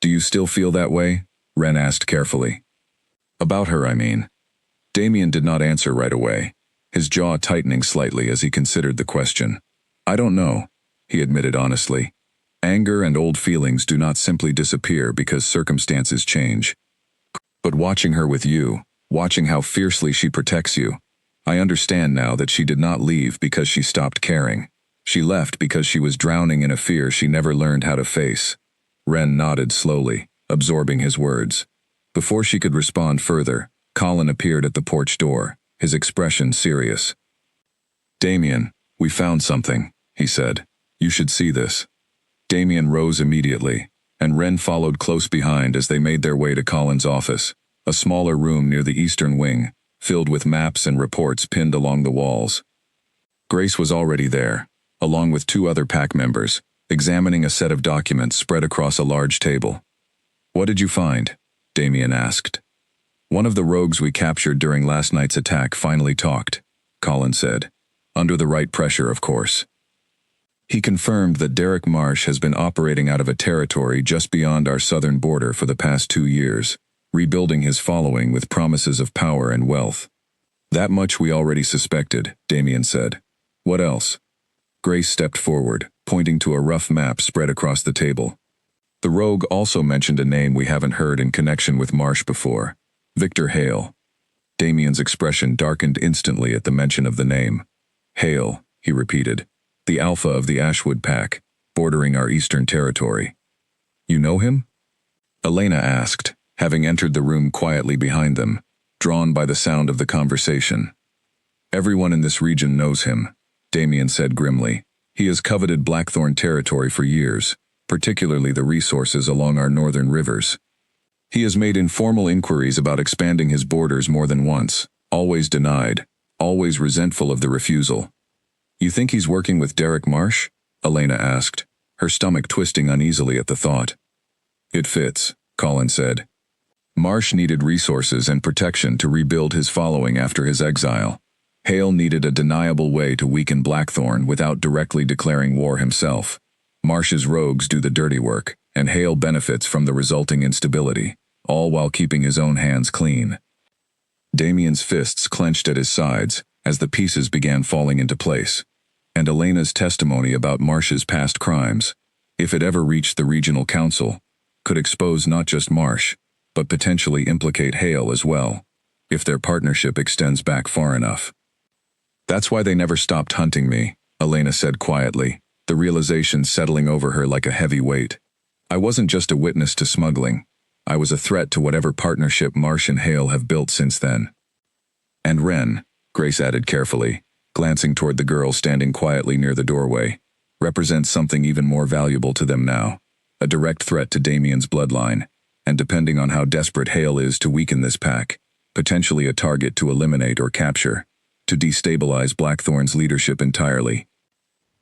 Do you still feel that way? Ren asked carefully. About her, I mean. Damien did not answer right away, his jaw tightening slightly as he considered the question. I don't know, he admitted honestly. Anger and old feelings do not simply disappear because circumstances change. But watching her with you, watching how fiercely she protects you, I understand now that she did not leave because she stopped caring. She left because she was drowning in a fear she never learned how to face. Ren nodded slowly, absorbing his words. Before she could respond further, Colin appeared at the porch door, his expression serious. Damien, we found something, he said. You should see this. Damien rose immediately, and Ren followed close behind as they made their way to Colin's office, a smaller room near the eastern wing, filled with maps and reports pinned along the walls. Grace was already there, along with 2 other pack members, examining a set of documents spread across a large table. What did you find? Damien asked. One of the rogues we captured during last night's attack finally talked, Colin said. Under the right pressure, of course. He confirmed that Derek Marsh has been operating out of a territory just beyond our southern border for the past 2 years, rebuilding his following with promises of power and wealth. That much we already suspected, Damien said. What else? Grace stepped forward, pointing to a rough map spread across the table. The rogue also mentioned a name we haven't heard in connection with Marsh before. Victor Hale. Damien's expression darkened instantly at the mention of the name. Hale, he repeated. The alpha of the Ashwood Pack, bordering our eastern territory. You know him? Elena asked, having entered the room quietly behind them, drawn by the sound of the conversation. Everyone in this region knows him, Damien said grimly. He has coveted Blackthorn territory for years, particularly the resources along our northern rivers. He has made informal inquiries about expanding his borders more than once, always denied, always resentful of the refusal. You think he's working with Derek Marsh? Elena asked, her stomach twisting uneasily at the thought. It fits, Colin said. Marsh needed resources and protection to rebuild his following after his exile. Hale needed a deniable way to weaken Blackthorn without directly declaring war himself. Marsh's rogues do the dirty work, and Hale benefits from the resulting instability, all while keeping his own hands clean. Damien's fists clenched at his sides as the pieces began falling into place. And Elena's testimony about Marsh's past crimes, if it ever reached the regional council, could expose not just Marsh, but potentially implicate Hale as well, if their partnership extends back far enough. That's why they never stopped hunting me, Elena said quietly, the realization settling over her like a heavy weight. I wasn't just a witness to smuggling. I was a threat to whatever partnership Marsh and Hale have built since then. And Ren, Grace added carefully, glancing toward the girl standing quietly near the doorway, represents something even more valuable to them now, a direct threat to Damien's bloodline, and depending on how desperate Hale is to weaken this pack, potentially a target to eliminate or capture, to destabilize Blackthorn's leadership entirely.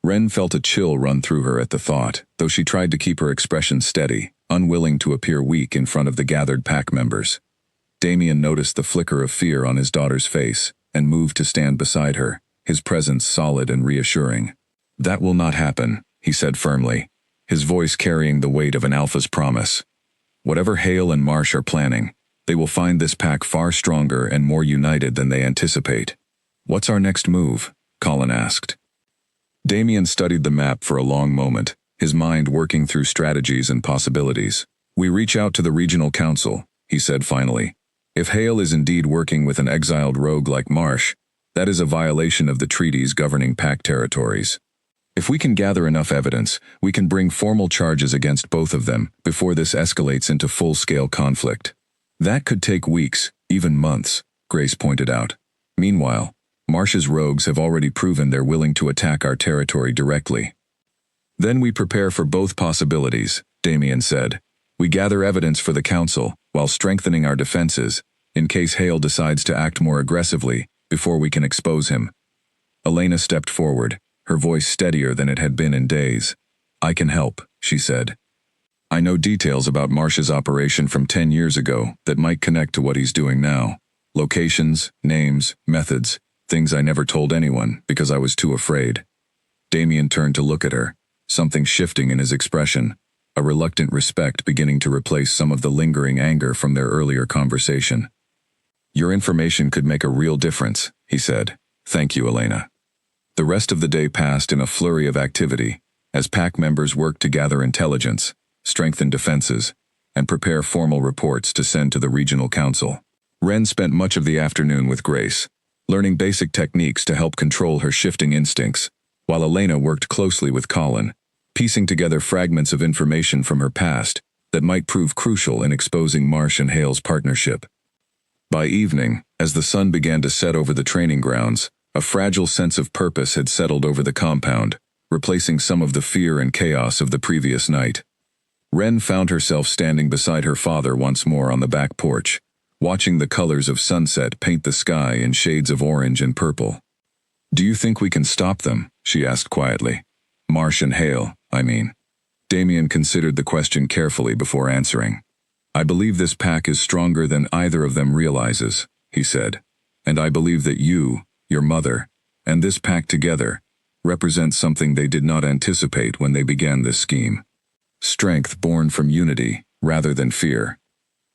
Ren felt a chill run through her at the thought, though she tried to keep her expression steady, unwilling to appear weak in front of the gathered pack members. Damien noticed the flicker of fear on his daughter's face, and moved to stand beside her, his presence solid and reassuring. That will not happen, he said firmly, his voice carrying the weight of an alpha's promise. Whatever Hale and Marsh are planning, they will find this pack far stronger and more united than they anticipate. What's our next move? Colin asked. Damien studied the map for a long moment, his mind working through strategies and possibilities. We reach out to the regional council, he said finally. If Hale is indeed working with an exiled rogue like Marsh, That is a violation of the treaties governing pack territories. If we can gather enough evidence, we can bring formal charges against both of them before this escalates into full-scale conflict. That could take weeks, even months, Grace pointed out. Meanwhile, Marsh's rogues have already proven they're willing to attack our territory directly. Then we prepare for both possibilities, Damien said. We gather evidence for the council, while strengthening our defenses, in case Hale decides to act more aggressively, before we can expose him. Elena stepped forward, her voice steadier than it had been in days. I can help, she said. I know details about Marsh's operation from 10 years ago that might connect to what he's doing now. Locations, names, methods, things I never told anyone because I was too afraid. Damien turned to look at her, something shifting in his expression, a reluctant respect beginning to replace some of the lingering anger from their earlier conversation. Your information could make a real difference, he said. Thank you, Elena. The rest of the day passed in a flurry of activity, as pack members worked to gather intelligence, strengthen defenses, and prepare formal reports to send to the regional council. Ren spent much of the afternoon with Grace, learning basic techniques to help control her shifting instincts, while Elena worked closely with Colin, piecing together fragments of information from her past that might prove crucial in exposing Marsh and Hale's partnership. By evening, as the sun began to set over the training grounds, a fragile sense of purpose had settled over the compound, replacing some of the fear and chaos of the previous night. Ren found herself standing beside her father once more on the back porch, watching the colors of sunset paint the sky in shades of orange and purple. Do you think we can stop them? She asked quietly. Marsh and Hale, I mean. Damien considered the question carefully before answering. I believe this pack is stronger than either of them realizes, he said. And I believe that you, your mother, and this pack together represent something they did not anticipate when they began this scheme. Strength born from unity, rather than fear.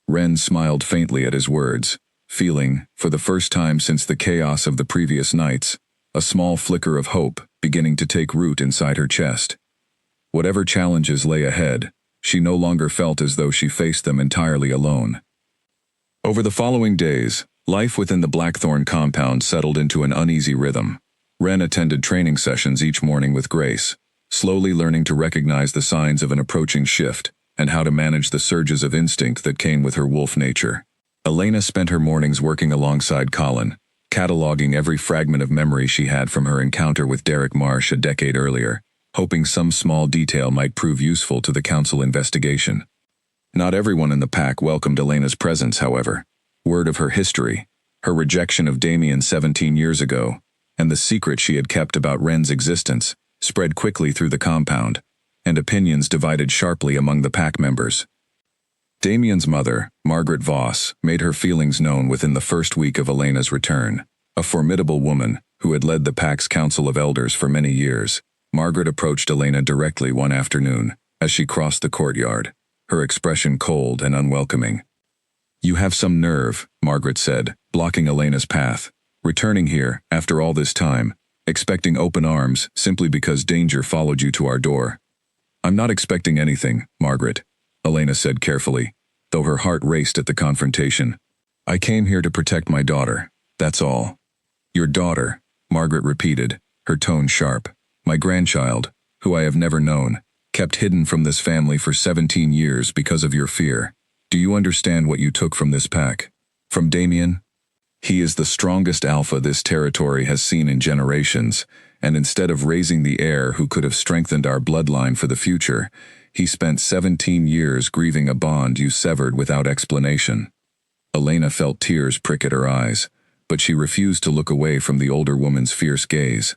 Ren smiled faintly at his words, feeling, for the first time since the chaos of the previous nights, a small flicker of hope beginning to take root inside her chest. Whatever challenges lay ahead, she no longer felt as though she faced them entirely alone. Over the following days, life within the Blackthorn compound settled into an uneasy rhythm. Ren attended training sessions each morning with Grace, slowly learning to recognize the signs of an approaching shift and how to manage the surges of instinct that came with her wolf nature. Elena spent her mornings working alongside Colin, cataloging every fragment of memory she had from her encounter with Derek Marsh a decade earlier, hoping some small detail might prove useful to the council investigation. Not everyone in the pack welcomed Elena's presence, however. Word of her history, her rejection of Damien 17 years ago, and the secret she had kept about Ren's existence, spread quickly through the compound, and opinions divided sharply among the pack members. Damien's mother, Margaret Voss, made her feelings known within the first week of Elena's return. A formidable woman, who had led the pack's council of elders for many years, Margaret approached Elena directly one afternoon, as she crossed the courtyard, her expression cold and unwelcoming. You have some nerve, Margaret said, blocking Elena's path, returning here, after all this time, expecting open arms simply because danger followed you to our door. I'm not expecting anything, Margaret, Elena said carefully, though her heart raced at the confrontation. I came here to protect my daughter, that's all. Your daughter, Margaret repeated, her tone sharp. My grandchild, who I have never known, kept hidden from this family for 17 years because of your fear. Do you understand what you took from this pack? From Damien? He is the strongest alpha this territory has seen in generations, and instead of raising the heir who could have strengthened our bloodline for the future, he spent 17 years grieving a bond you severed without explanation. Elena felt tears prick at her eyes, but she refused to look away from the older woman's fierce gaze.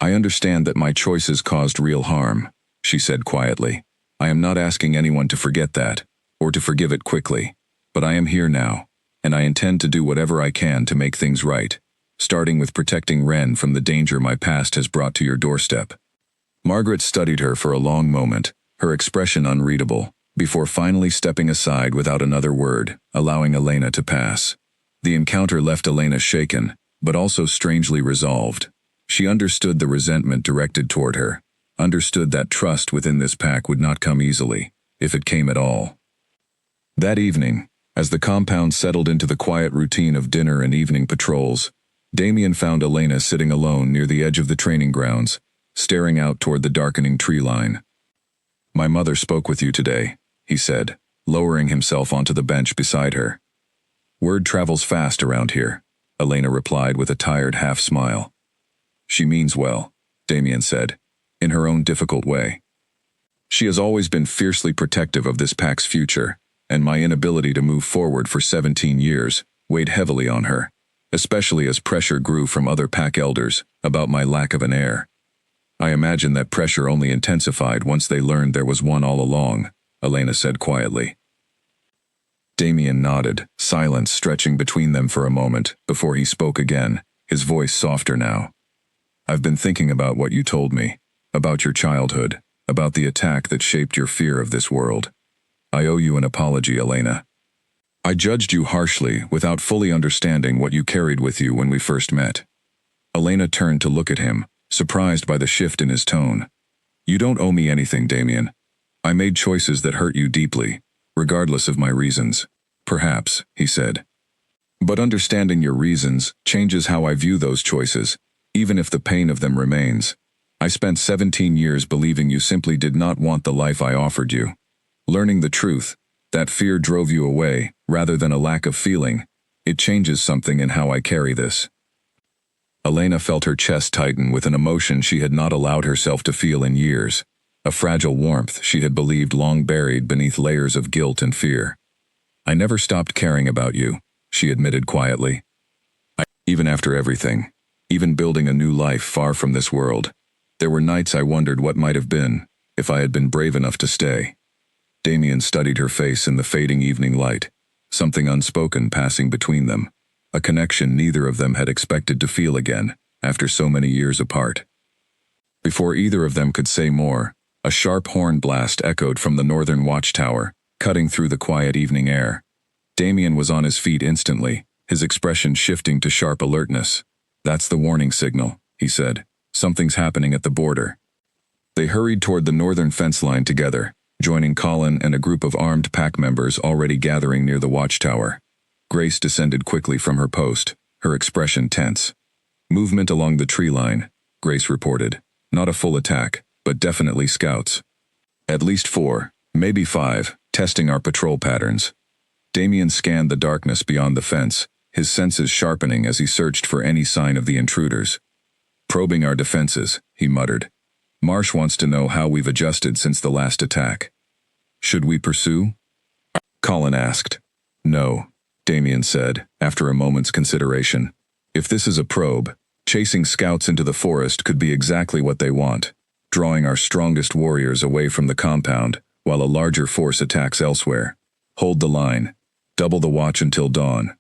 I understand that my choices caused real harm, she said quietly. I am not asking anyone to forget that, or to forgive it quickly, but I am here now, and I intend to do whatever I can to make things right, starting with protecting Ren from the danger my past has brought to your doorstep. Margaret studied her for a long moment, her expression unreadable, before finally stepping aside without another word, allowing Elena to pass. The encounter left Elena shaken, but also strangely resolved. She understood the resentment directed toward her, understood that trust within this pack would not come easily, if it came at all. That evening, as the compound settled into the quiet routine of dinner and evening patrols, Damien found Elena sitting alone near the edge of the training grounds, staring out toward the darkening tree line. "My mother spoke with you today," he said, lowering himself onto the bench beside her. "Word travels fast around here," Elena replied with a tired half-smile. "She means well," Damien said, in her own difficult way. "She has always been fiercely protective of this pack's future, and my inability to move forward for 17 years weighed heavily on her, especially as pressure grew from other pack elders about my lack of an heir. I imagine that pressure only intensified once they learned there was one all along," Elena said quietly. Damien nodded, silence stretching between them for a moment before he spoke again, his voice softer now. "I've been thinking about what you told me, about your childhood, about the attack that shaped your fear of this world. I owe you an apology, Elena. I judged you harshly without fully understanding what you carried with you when we first met." Elena turned to look at him, surprised by the shift in his tone. "You don't owe me anything, Damien. I made choices that hurt you deeply, regardless of my reasons. Perhaps," he said. "But understanding your reasons changes how I view those choices, even if the pain of them remains. I spent 17 years believing you simply did not want the life I offered you. Learning the truth, that fear drove you away, rather than a lack of feeling. It changes something in how I carry this." Elena felt her chest tighten with an emotion she had not allowed herself to feel in years, a fragile warmth she had believed long buried beneath layers of guilt and fear. "I never stopped caring about you," she admitted quietly. "Even after everything, even building a new life far from this world, there were nights I wondered what might have been, if I had been brave enough to stay." Damien studied her face in the fading evening light, something unspoken passing between them, a connection neither of them had expected to feel again, after so many years apart. Before either of them could say more, a sharp horn blast echoed from the northern watchtower, cutting through the quiet evening air. Damien was on his feet instantly, his expression shifting to sharp alertness. "That's the warning signal," he said. "Something's happening at the border." They hurried toward the northern fence line together, joining Colin and a group of armed pack members already gathering near the watchtower. Grace descended quickly from her post, her expression tense. "Movement along the tree line," Grace reported. "Not a full attack, but definitely scouts. At least 4, maybe 5, testing our patrol patterns." Damien scanned the darkness beyond the fence, his senses sharpening as he searched for any sign of the intruders. "Probing our defenses," he muttered. "Marsh wants to know how we've adjusted since the last attack." "Should we pursue?" Colin asked. "No," Damien said, after a moment's consideration. "If this is a probe, chasing scouts into the forest could be exactly what they want, drawing our strongest warriors away from the compound, while a larger force attacks elsewhere. Hold the line. Double the watch until dawn."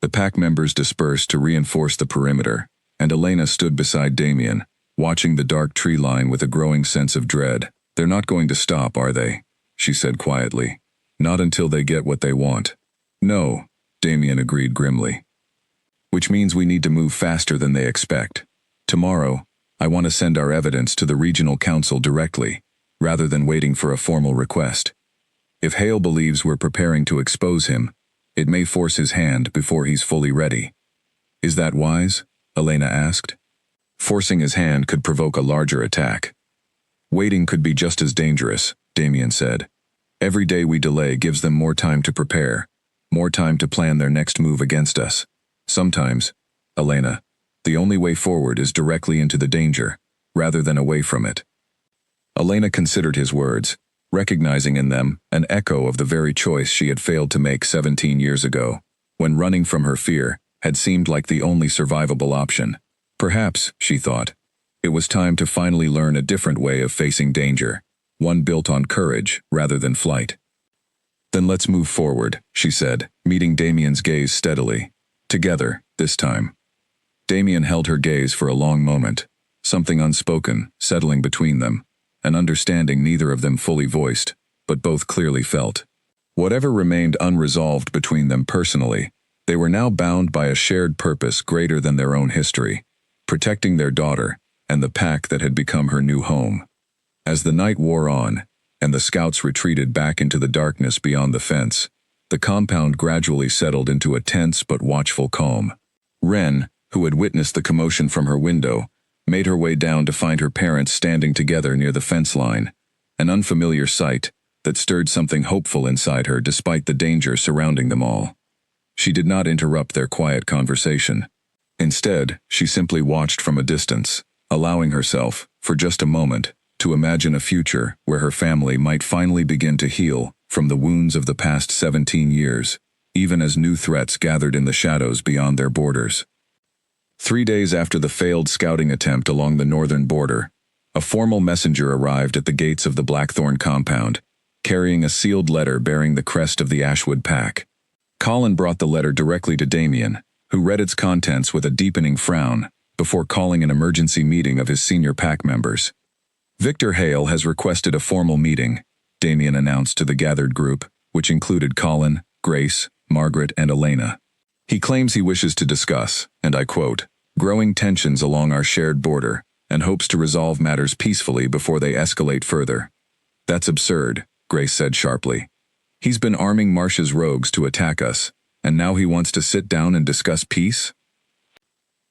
The pack members dispersed to reinforce the perimeter, and Elena stood beside Damien, watching the dark tree line with a growing sense of dread. "They're not going to stop, are they?" she said quietly. "Not until they get what they want." "No," Damien agreed grimly. "Which means we need to move faster than they expect. Tomorrow, I want to send our evidence to the regional council directly, rather than waiting for a formal request. If Hale believes we're preparing to expose him, it may force his hand before he's fully ready." "Is that wise?" Elena asked. "Forcing his hand could provoke a larger attack. Waiting could be just as dangerous," Damien said. "Every day we delay gives them more time to prepare, more time to plan their next move against us. Sometimes, Elena, the only way forward is directly into the danger, rather than away from it." Elena considered his words, recognizing in them an echo of the very choice she had failed to make 17 years ago, when running from her fear had seemed like the only survivable option. Perhaps, she thought, it was time to finally learn a different way of facing danger, one built on courage rather than flight. "Then let's move forward," she said, meeting Damien's gaze steadily. "Together, this time." Damien held her gaze for a long moment, something unspoken settling between them, an understanding neither of them fully voiced, but both clearly felt. Whatever remained unresolved between them personally, they were now bound by a shared purpose greater than their own history, protecting their daughter and the pack that had become her new home. As the night wore on, and the scouts retreated back into the darkness beyond the fence, the compound gradually settled into a tense but watchful calm. Ren, who had witnessed the commotion from her window, made her way down to find her parents standing together near the fence line, an unfamiliar sight that stirred something hopeful inside her despite the danger surrounding them all. She did not interrupt their quiet conversation. Instead, she simply watched from a distance, allowing herself, for just a moment, to imagine a future where her family might finally begin to heal from the wounds of the past 17 years, even as new threats gathered in the shadows beyond their borders. 3 days after the failed scouting attempt along the northern border, a formal messenger arrived at the gates of the Blackthorn compound, carrying a sealed letter bearing the crest of the Ashwood Pack. Colin brought the letter directly to Damien, who read its contents with a deepening frown before calling an emergency meeting of his senior pack members. Victor Hale has requested a formal meeting, Damien announced to the gathered group, which included Colin, Grace, Margaret, and Elena. He claims he wishes to discuss, and I quote, growing tensions along our shared border, and hopes to resolve matters peacefully before they escalate further. That's absurd, Grace said sharply. He's been arming Marsh's rogues to attack us, and now he wants to sit down and discuss peace?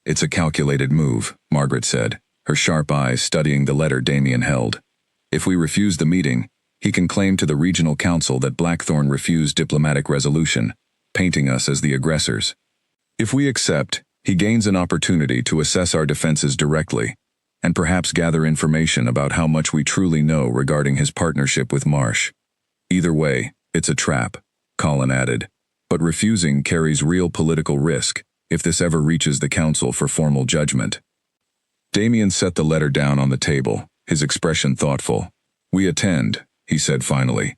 It's a calculated move, Margaret said, her sharp eyes studying the letter Damien held. If we refuse the meeting, he can claim to the regional council that Blackthorn refused diplomatic resolution, painting us as the aggressors. If we accept, he gains an opportunity to assess our defenses directly, and perhaps gather information about how much we truly know regarding his partnership with Marsh. Either way, it's a trap, Colin added, but refusing carries real political risk if this ever reaches the council for formal judgment. Damien set the letter down on the table, his expression thoughtful. We attend, he said finally,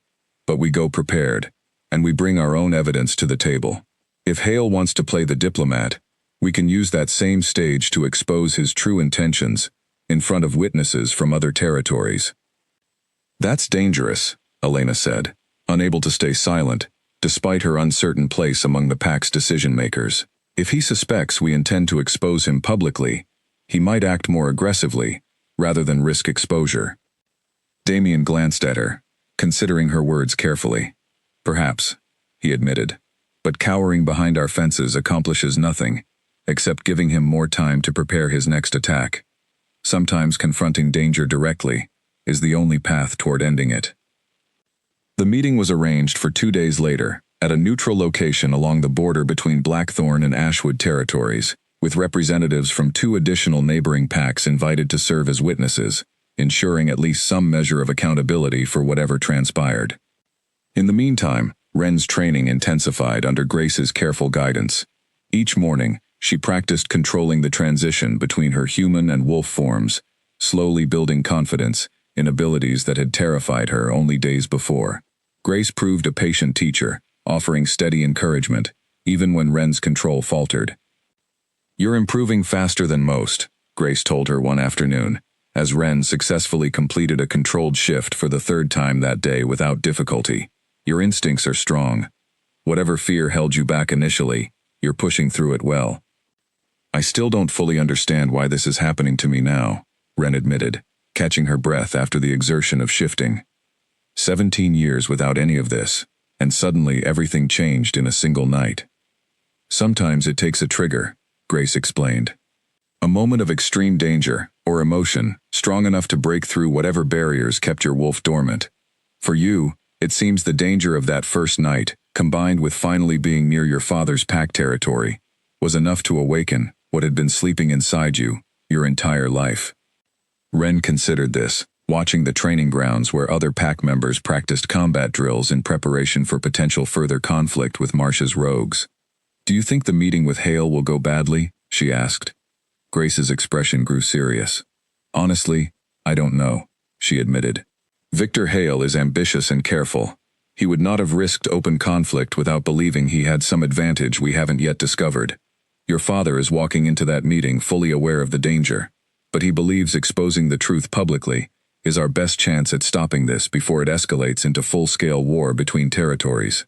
but we go prepared, and we bring our own evidence to the table. If Hale wants to play the diplomat, we can use that same stage to expose his true intentions in front of witnesses from other territories. That's dangerous, Elena said, unable to stay silent, despite her uncertain place among the pack's decision-makers. If he suspects we intend to expose him publicly, he might act more aggressively, rather than risk exposure. Damien glanced at her, considering her words carefully. Perhaps, he admitted, but cowering behind our fences accomplishes nothing, except giving him more time to prepare his next attack. Sometimes confronting danger directly is the only path toward ending it. The meeting was arranged for 2 days later, at a neutral location along the border between Blackthorn and Ashwood territories, with representatives from 2 additional neighboring packs invited to serve as witnesses, ensuring at least some measure of accountability for whatever transpired. In the meantime, Wren's training intensified under Grace's careful guidance. Each morning, she practiced controlling the transition between her human and wolf forms, slowly building confidence in abilities that had terrified her only days before. Grace proved a patient teacher, offering steady encouragement, even when Wren's control faltered. You're improving faster than most, Grace told her one afternoon, as Wren successfully completed a controlled shift for the 3rd time that day without difficulty. Your instincts are strong. Whatever fear held you back initially, you're pushing through it well. I still don't fully understand why this is happening to me now, Wren admitted, catching her breath after the exertion of shifting. 17 years without any of this, and suddenly everything changed in a single night. Sometimes it takes a trigger, Grace explained. A moment of extreme danger, or emotion, strong enough to break through whatever barriers kept your wolf dormant. For you, it seems the danger of that first night, combined with finally being near your father's pack territory, was enough to awaken what had been sleeping inside you your entire life. Wren considered this, watching the training grounds where other pack members practiced combat drills in preparation for potential further conflict with Marsh's rogues. Do you think the meeting with Hale will go badly? She asked. Grace's expression grew serious. Honestly, I don't know, she admitted. Victor Hale is ambitious and careful. He would not have risked open conflict without believing he had some advantage we haven't yet discovered. Your father is walking into that meeting fully aware of the danger, but he believes exposing the truth publicly is our best chance at stopping this before it escalates into full-scale war between territories.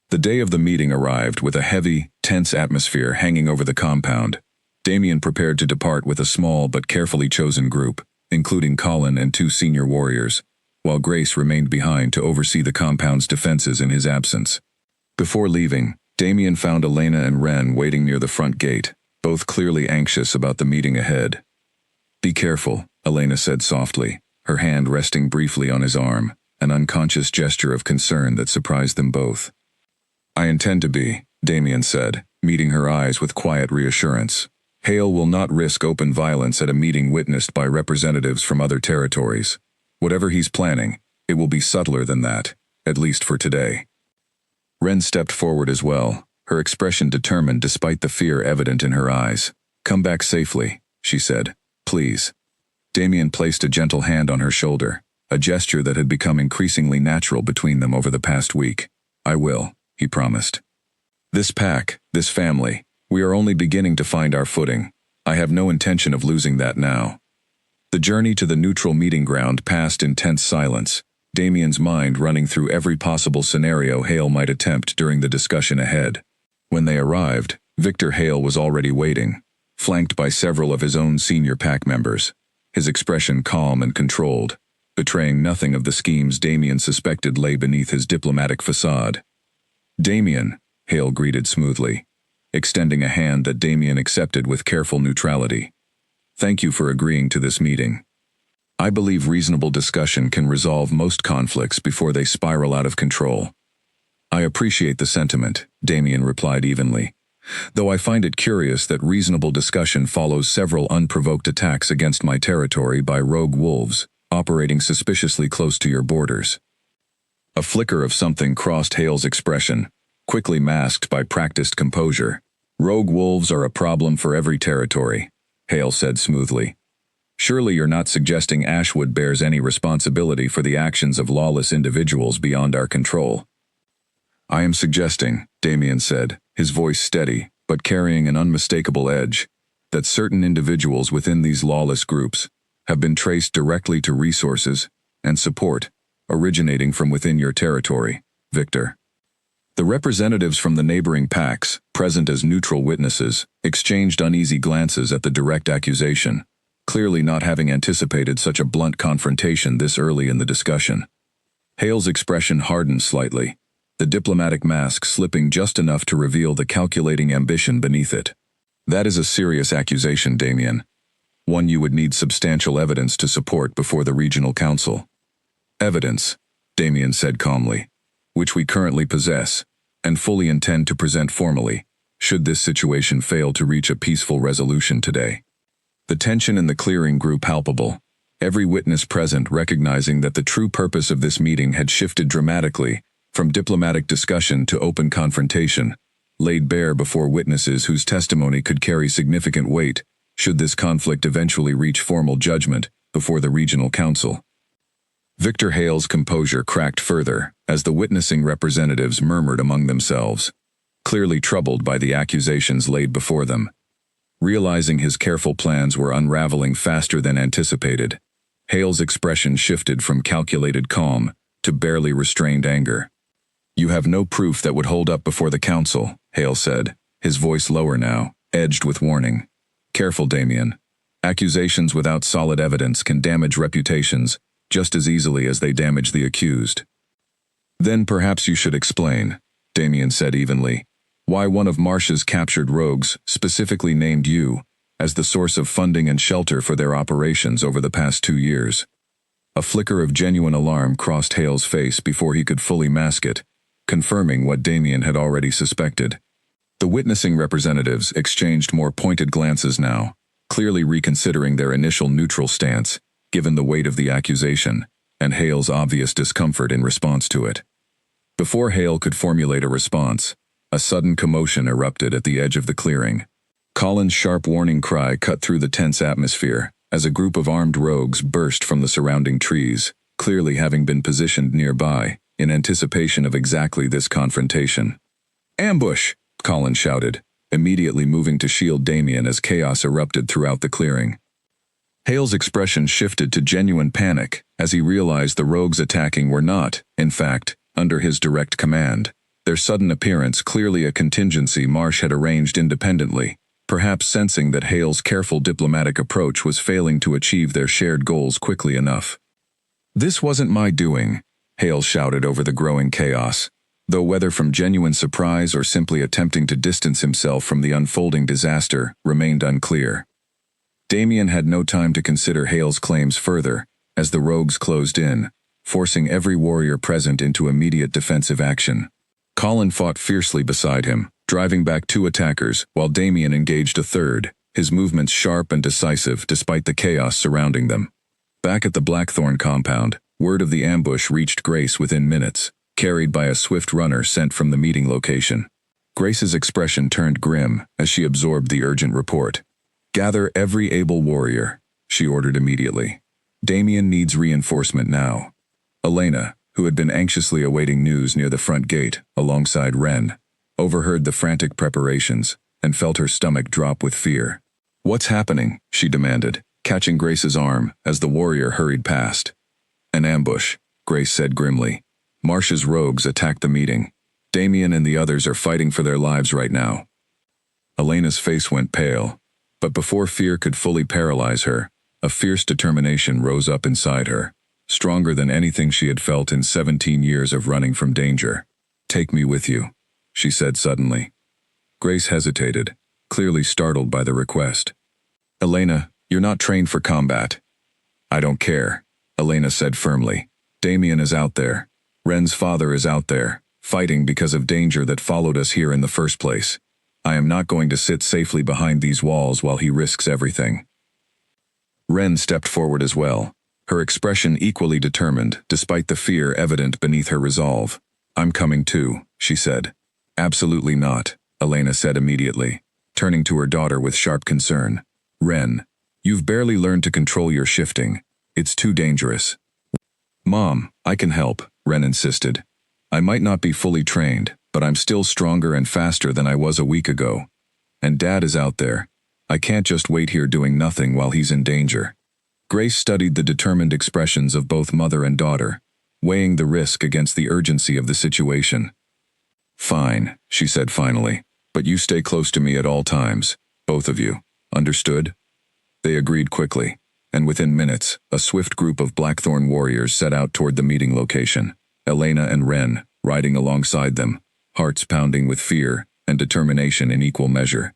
The day of the meeting arrived with a heavy, tense atmosphere hanging over the compound. Damien prepared to depart with a small but carefully chosen group, including Colin and 2 senior warriors, while Grace remained behind to oversee the compound's defenses in his absence. Before leaving, Damien found Elena and Wren waiting near the front gate, both clearly anxious about the meeting ahead. "Be careful," Elena said softly, her hand resting briefly on his arm, an unconscious gesture of concern that surprised them both. "I intend to be," Damien said, meeting her eyes with quiet reassurance. "Hale will not risk open violence at a meeting witnessed by representatives from other territories. Whatever he's planning, it will be subtler than that, at least for today." Ren stepped forward as well, her expression determined despite the fear evident in her eyes. "Come back safely," she said. "Please." Damien placed a gentle hand on her shoulder, a gesture that had become increasingly natural between them over the past week. "I will," he promised. "This pack, this family, we are only beginning to find our footing. I have no intention of losing that now." The journey to the neutral meeting ground passed in tense silence, Damien's mind running through every possible scenario Hale might attempt during the discussion ahead. When they arrived, Victor Hale was already waiting, flanked by several of his own senior pack members, his expression calm and controlled, betraying nothing of the schemes Damien suspected lay beneath his diplomatic facade. "Damien," Hale greeted smoothly, extending a hand that Damien accepted with careful neutrality. "Thank you for agreeing to this meeting. I believe reasonable discussion can resolve most conflicts before they spiral out of control." "I appreciate the sentiment," Damien replied evenly, "though I find it curious that reasonable discussion follows several unprovoked attacks against my territory by rogue wolves, operating suspiciously close to your borders." A flicker of something crossed Hale's expression, quickly masked by practiced composure. "Rogue wolves are a problem for every territory," Hale said smoothly. "Surely you're not suggesting Ashwood bears any responsibility for the actions of lawless individuals beyond our control?" "I am suggesting," Damien said, his voice steady, but carrying an unmistakable edge, "that certain individuals within these lawless groups have been traced directly to resources and support originating from within your territory, Victor." The representatives from the neighboring packs, present as neutral witnesses, exchanged uneasy glances at the direct accusation, clearly not having anticipated such a blunt confrontation this early in the discussion. Hale's expression hardened slightly, the diplomatic mask slipping just enough to reveal the calculating ambition beneath it. "That is a serious accusation, Damien. One you would need substantial evidence to support before the regional council." "Evidence," Damien said calmly, "which we currently possess, and fully intend to present formally, should this situation fail to reach a peaceful resolution today." The tension in the clearing grew palpable, every witness present recognizing that the true purpose of this meeting had shifted dramatically, from diplomatic discussion to open confrontation, laid bare before witnesses whose testimony could carry significant weight, should this conflict eventually reach formal judgment before the regional council. Victor Hale's composure cracked further as the witnessing representatives murmured among themselves, clearly troubled by the accusations laid before them. Realizing his careful plans were unraveling faster than anticipated, Hale's expression shifted from calculated calm to barely restrained anger. "You have no proof that would hold up before the council," Hale said, his voice lower now, edged with warning. "Careful, Damien. Accusations without solid evidence can damage reputations just as easily as they damage the accused." "Then perhaps you should explain," Damien said evenly, "why one of Marsh's captured rogues specifically named you as the source of funding and shelter for their operations over the past 2 years. A flicker of genuine alarm crossed Hale's face before he could fully mask it, confirming what Damien had already suspected. The witnessing representatives exchanged more pointed glances now, clearly reconsidering their initial neutral stance, given the weight of the accusation, and Hale's obvious discomfort in response to it. Before Hale could formulate a response, a sudden commotion erupted at the edge of the clearing. Colin's sharp warning cry cut through the tense atmosphere as a group of armed rogues burst from the surrounding trees, clearly having been positioned nearby, in anticipation of exactly this confrontation. "Ambush!" Colin shouted, immediately moving to shield Damien as chaos erupted throughout the clearing. Hale's expression shifted to genuine panic as he realized the rogues attacking were not, in fact, under his direct command, their sudden appearance clearly a contingency Marsh had arranged independently, perhaps sensing that Hale's careful diplomatic approach was failing to achieve their shared goals quickly enough. "This wasn't my doing," Hale shouted over the growing chaos. though whether from genuine surprise or simply attempting to distance himself from the unfolding disaster remained unclear. Damien had no time to consider Hale's claims further, as the rogues closed in, forcing every warrior present into immediate defensive action. Colin fought fiercely beside him, driving back 2 attackers, while Damien engaged a third, his movements sharp and decisive despite the chaos surrounding them. Back at the Blackthorn compound, word of the ambush reached Grace within minutes, carried by a swift runner sent from the meeting location. Grace's expression turned grim as she absorbed the urgent report. "Gather every able warrior," she ordered immediately. "Damien needs reinforcement now." Elena, who had been anxiously awaiting news near the front gate, alongside Ren, overheard the frantic preparations and felt her stomach drop with fear. "What's happening?" she demanded, catching Grace's arm as the warrior hurried past. "An ambush," Grace said grimly. "Marsh's rogues attacked the meeting. Damien and the others are fighting for their lives right now." Elena's face went pale, but before fear could fully paralyze her, a fierce determination rose up inside her, stronger than anything she had felt in 17 years of running from danger. "Take me with you," she said suddenly. Grace hesitated, clearly startled by the request. "Elena, you're not trained for combat." "I don't care," Elena said firmly. "Damien is out there. Ren's father is out there, fighting because of danger that followed us here in the first place. I am not going to sit safely behind these walls while he risks everything." Ren stepped forward as well, her expression equally determined despite the fear evident beneath her resolve. "I'm coming too," she said. "Absolutely not," Elena said immediately, turning to her daughter with sharp concern. "Ren, you've barely learned to control your shifting. It's too dangerous." "Mom, I can help," Ren insisted. "I might not be fully trained, but I'm still stronger and faster than I was a week ago. And Dad is out there. I can't just wait here doing nothing while he's in danger." Grace studied the determined expressions of both mother and daughter, weighing the risk against the urgency of the situation. "Fine," she said finally, "but you stay close to me at all times, both of you. Understood?" They agreed quickly, and within minutes, a swift group of Blackthorn warriors set out toward the meeting location, Elena and Ren riding alongside them, hearts pounding with fear and determination in equal measure.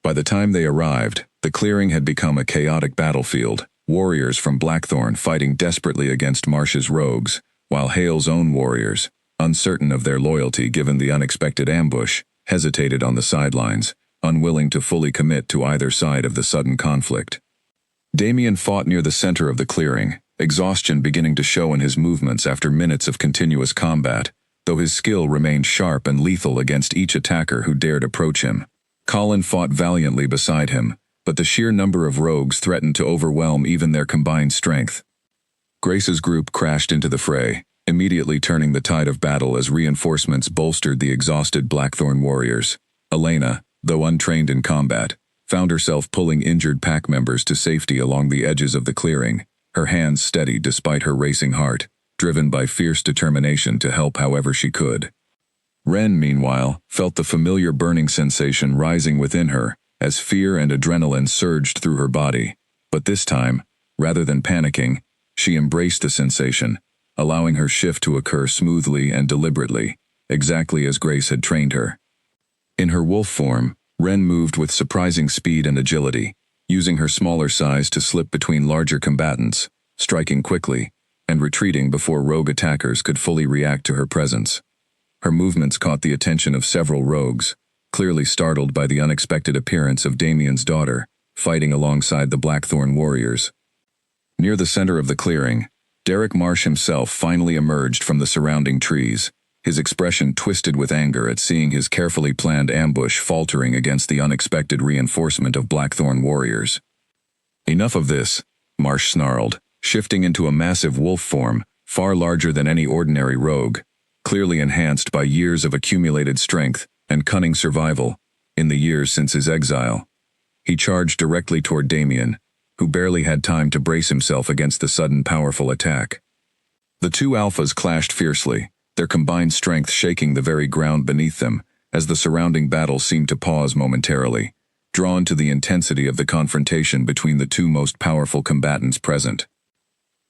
By the time they arrived, the clearing had become a chaotic battlefield, warriors from Blackthorn fighting desperately against Marsh's rogues, while Hale's own warriors, uncertain of their loyalty given the unexpected ambush, hesitated on the sidelines, unwilling to fully commit to either side of the sudden conflict. Damien fought near the center of the clearing, exhaustion beginning to show in his movements after minutes of continuous combat, though his skill remained sharp and lethal against each attacker who dared approach him. Colin fought valiantly beside him, but the sheer number of rogues threatened to overwhelm even their combined strength. Grace's group crashed into the fray, immediately turning the tide of battle as reinforcements bolstered the exhausted Blackthorn warriors. Elena, though untrained in combat, found herself pulling injured pack members to safety along the edges of the clearing, her hands steady despite her racing heart, driven by fierce determination to help however she could. Ren, meanwhile, felt the familiar burning sensation rising within her as fear and adrenaline surged through her body, but this time, rather than panicking, she embraced the sensation, allowing her shift to occur smoothly and deliberately, exactly as Grace had trained her. In her wolf form, Ren moved with surprising speed and agility, using her smaller size to slip between larger combatants, striking quickly, and retreating before rogue attackers could fully react to her presence. Her movements caught the attention of several rogues, clearly startled by the unexpected appearance of Damien's daughter, fighting alongside the Blackthorn warriors. Near the center of the clearing, Derek Marsh himself finally emerged from the surrounding trees, his expression twisted with anger at seeing his carefully planned ambush faltering against the unexpected reinforcement of Blackthorn warriors. "Enough of this," Marsh snarled, shifting into a massive wolf form, far larger than any ordinary rogue, clearly enhanced by years of accumulated strength and cunning survival in the years since his exile. He charged directly toward Damien, who barely had time to brace himself against the sudden powerful attack. The two alphas clashed fiercely, their combined strength shaking the very ground beneath them as the surrounding battle seemed to pause momentarily, drawn to the intensity of the confrontation between the two most powerful combatants present.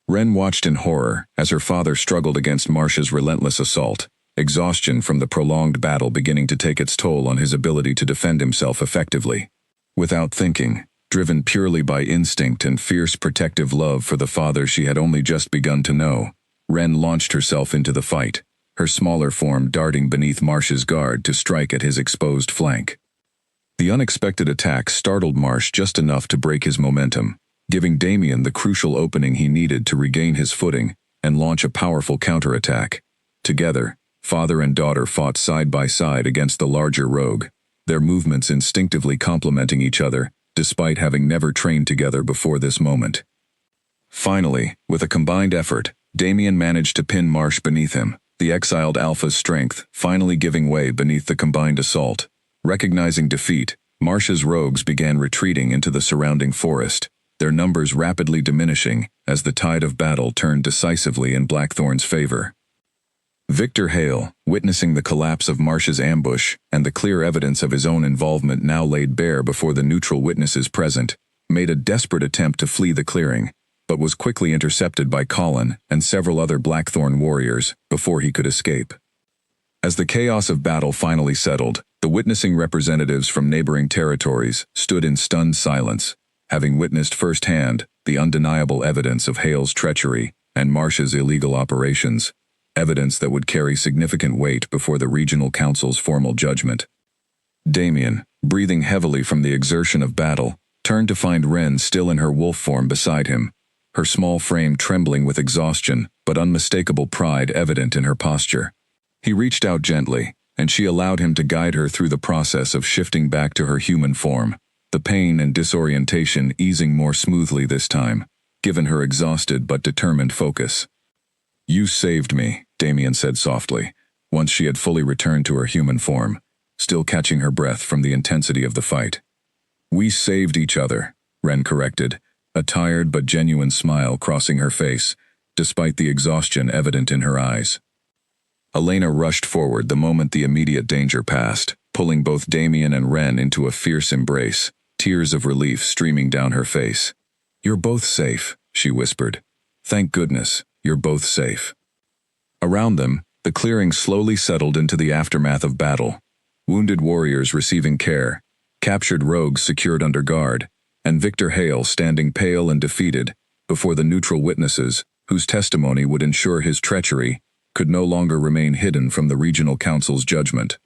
Ren watched in horror as her father struggled against Marsh's relentless assault, exhaustion from the prolonged battle beginning to take its toll on his ability to defend himself effectively. Without thinking, driven purely by instinct and fierce protective love for the father she had only just begun to know, Ren launched herself into the fight, her smaller form darting beneath Marsh's guard to strike at his exposed flank. The unexpected attack startled Marsh just enough to break his momentum, giving Damien the crucial opening he needed to regain his footing and launch a powerful counterattack. Together, father and daughter fought side by side against the larger rogue, their movements instinctively complementing each other, despite having never trained together before this moment. Finally, with a combined effort, Damien managed to pin Marsh beneath him, the exiled Alpha's strength finally giving way beneath the combined assault. Recognizing defeat, Marsh's rogues began retreating into the surrounding forest, their numbers rapidly diminishing as the tide of battle turned decisively in Blackthorn's favor. Victor Hale, witnessing the collapse of Marsh's ambush and the clear evidence of his own involvement now laid bare before the neutral witnesses present, made a desperate attempt to flee the clearing, but was quickly intercepted by Colin and several other Blackthorn warriors before he could escape. As the chaos of battle finally settled, the witnessing representatives from neighboring territories stood in stunned silence, having witnessed firsthand the undeniable evidence of Hale's treachery and Marsh's illegal operations, evidence that would carry significant weight before the regional council's formal judgment. Damien, breathing heavily from the exertion of battle, turned to find Ren still in her wolf form beside him, her small frame trembling with exhaustion but unmistakable pride evident in her posture. He reached out gently, and she allowed him to guide her through the process of shifting back to her human form, the pain and disorientation easing more smoothly this time, given her exhausted but determined focus. "You saved me," Damien said softly, once she had fully returned to her human form, still catching her breath from the intensity of the fight. "We saved each other," Ren corrected, a tired but genuine smile crossing her face, despite the exhaustion evident in her eyes. Elena rushed forward the moment the immediate danger passed, pulling both Damien and Ren into a fierce embrace, tears of relief streaming down her face. "You're both safe," she whispered. "Thank goodness, you're both safe." Around them, the clearing slowly settled into the aftermath of battle, wounded warriors receiving care, captured rogues secured under guard, and Victor Hale standing pale and defeated before the neutral witnesses whose testimony would ensure his treachery could no longer remain hidden from the regional council's judgment.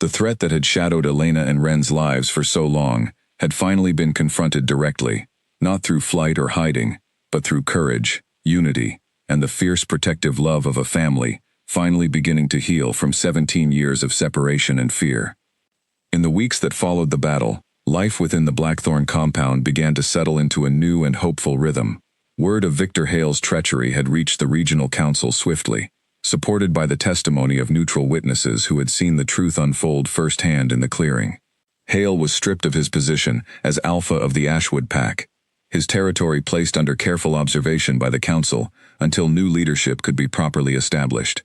The threat that had shadowed Elena and Ren's lives for so long had finally been confronted directly, not through flight or hiding, but through courage, unity, and the fierce protective love of a family finally beginning to heal from 17 years of separation and fear. In the weeks that followed the battle, life within the Blackthorn compound began to settle into a new and hopeful rhythm. Word of Victor Hale's treachery had reached the regional council swiftly, supported by the testimony of neutral witnesses who had seen the truth unfold firsthand in the clearing. Hale was stripped of his position as Alpha of the Ashwood Pack, his territory placed under careful observation by the council until new leadership could be properly established.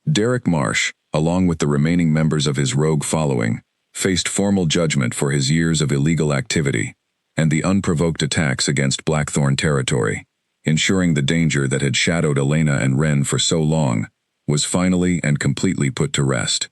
Derek Marsh, along with the remaining members of his rogue following, faced formal judgment for his years of illegal activity and the unprovoked attacks against Blackthorn territory, ensuring the danger that had shadowed Elena and Ren for so long was finally and completely put to rest.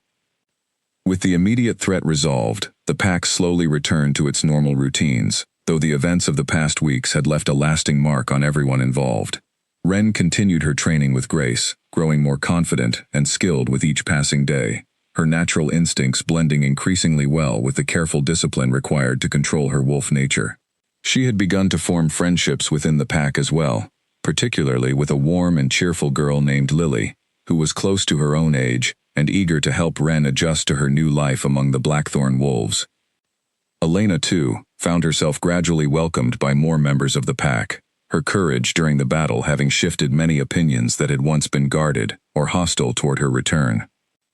With the immediate threat resolved, the pack slowly returned to its normal routines, though the events of the past weeks had left a lasting mark on everyone involved. Ren continued her training with grace, growing more confident and skilled with each passing day, her natural instincts blending increasingly well with the careful discipline required to control her wolf nature. She had begun to form friendships within the pack as well, particularly with a warm and cheerful girl named Lily, who was close to her own age and eager to help Ren adjust to her new life among the Blackthorn wolves. Elena, too, found herself gradually welcomed by more members of the pack, her courage during the battle having shifted many opinions that had once been guarded or hostile toward her return.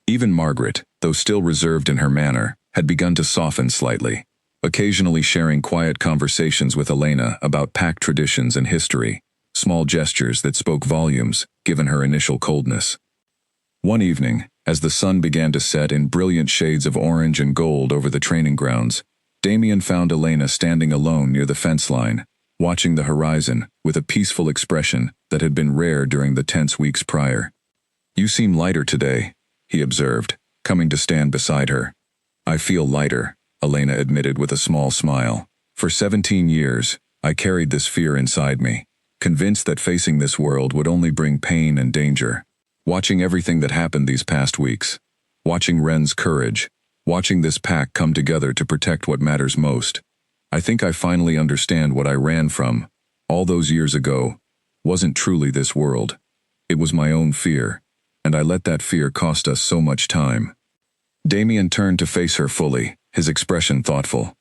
Even Margaret, though still reserved in her manner, had begun to soften slightly, occasionally sharing quiet conversations with Elena about pack traditions and history, small gestures that spoke volumes, given her initial coldness. One evening, as the sun began to set in brilliant shades of orange and gold over the training grounds, Damien found Elena standing alone near the fence line, watching the horizon with a peaceful expression that had been rare during the tense weeks prior. "You seem lighter today," he observed, coming to stand beside her. I feel lighter, Elena admitted with a small smile. For 17 years, I carried this fear inside me, convinced that facing this world would only bring pain and danger. Watching everything that happened these past weeks, watching Ren's courage, watching this pack come together to protect what matters most, I think I finally understand what I ran from, all those years ago, wasn't truly this world. It was my own fear, and I let that fear cost us so much time. Damien turned to face her fully, his expression thoughtful.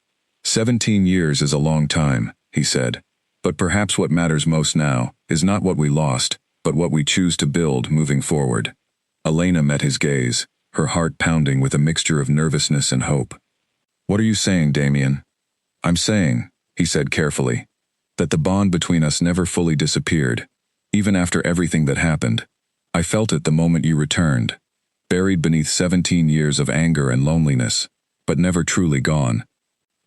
17 years is a long time, he said. But perhaps what matters most now is not what we lost, but what we choose to build moving forward. Elena met his gaze, her heart pounding with a mixture of nervousness and hope. What are you saying, Damien? I'm saying, he said carefully, that the bond between us never fully disappeared, even after everything that happened. I felt it the moment you returned, buried beneath 17 years of anger and loneliness, but never truly gone.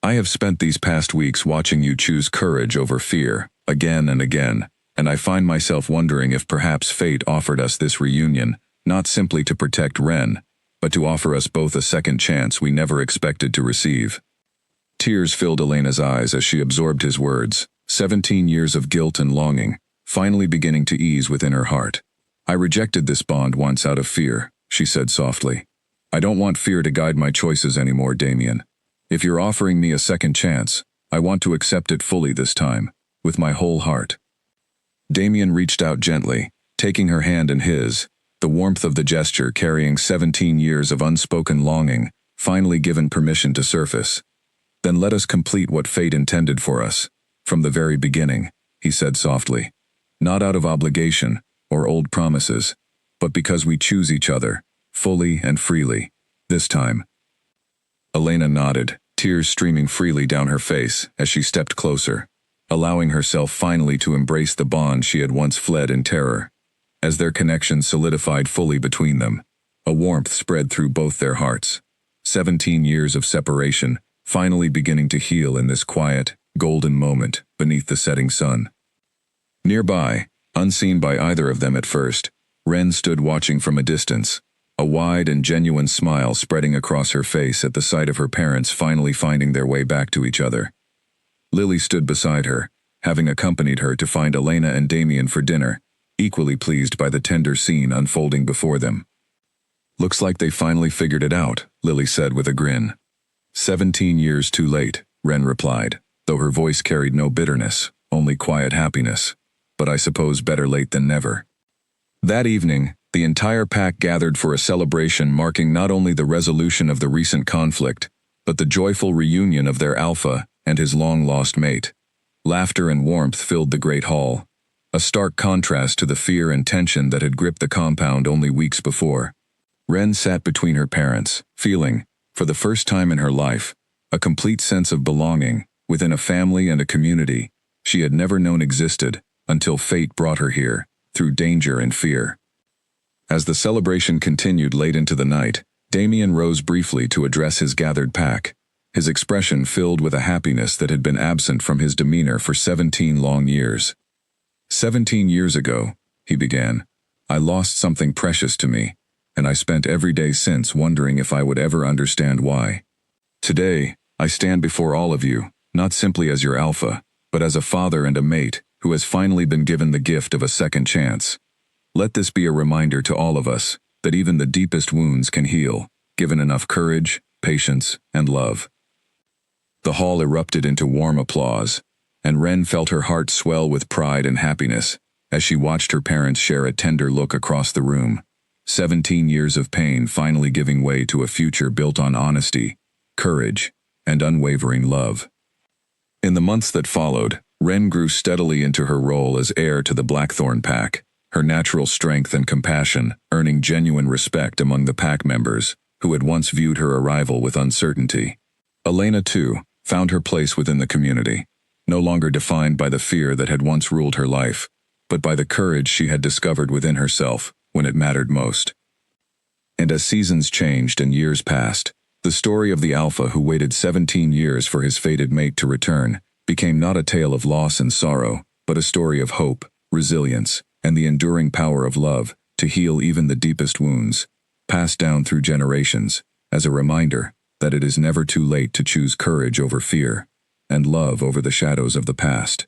I have spent these past weeks watching you choose courage over fear, again and again, and I find myself wondering if perhaps fate offered us this reunion, not simply to protect Ren, but to offer us both a second chance we never expected to receive. Tears filled Elena's eyes as she absorbed his words, 17 years of guilt and longing, finally beginning to ease within her heart. I rejected this bond once out of fear, she said softly. I don't want fear to guide my choices anymore, Damien. If you're offering me a second chance, I want to accept it fully this time, with my whole heart. Damien reached out gently, taking her hand in his, the warmth of the gesture carrying 17 years of unspoken longing, finally given permission to surface. Then let us complete what fate intended for us, from the very beginning, he said softly. Not out of obligation, or old promises, but because we choose each other, fully and freely, this time. Elena nodded, tears streaming freely down her face as she stepped closer, allowing herself finally to embrace the bond she had once fled in terror. As their connection solidified fully between them, a warmth spread through both their hearts. 17 years of separation, finally beginning to heal in this quiet, golden moment beneath the setting sun. Nearby, unseen by either of them at first, Ren stood watching from a distance, a wide and genuine smile spreading across her face at the sight of her parents finally finding their way back to each other. Lily stood beside her, having accompanied her to find Elena and Damien for dinner, equally pleased by the tender scene unfolding before them. Looks like they finally figured it out, Lily said with a grin. 17 years too late, Ren replied, though her voice carried no bitterness, only quiet happiness. But I suppose better late than never. That evening, the entire pack gathered for a celebration marking not only the resolution of the recent conflict, but the joyful reunion of their alpha and his long-lost mate. Laughter and warmth filled the great hall, a stark contrast to the fear and tension that had gripped the compound only weeks before. Ren sat between her parents, feeling, for the first time in her life, a complete sense of belonging within a family and a community she had never known existed until fate brought her here, through danger and fear. As the celebration continued late into the night, Damien rose briefly to address his gathered pack, his expression filled with a happiness that had been absent from his demeanor for 17 long years. 17 years ago, he began, I lost something precious to me, and I spent every day since wondering if I would ever understand why. Today, I stand before all of you, not simply as your alpha, but as a father and a mate who has finally been given the gift of a second chance. Let this be a reminder to all of us that even the deepest wounds can heal, given enough courage, patience, and love. The hall erupted into warm applause, and Ren felt her heart swell with pride and happiness as she watched her parents share a tender look across the room. 17 years of pain finally giving way to a future built on honesty, courage, and unwavering love. In the months that followed, Ren grew steadily into her role as heir to the Blackthorn pack, her natural strength and compassion earning genuine respect among the pack members who had once viewed her arrival with uncertainty. Elena, too, found her place within the community, no longer defined by the fear that had once ruled her life, but by the courage she had discovered within herself when it mattered most. And as seasons changed and years passed, the story of the alpha who waited 17 years for his fated mate to return became not a tale of loss and sorrow, but a story of hope, resilience, and the enduring power of love to heal even the deepest wounds. passed down through generations, as a reminder that it is never too late to choose courage over fear, and love over the shadows of the past.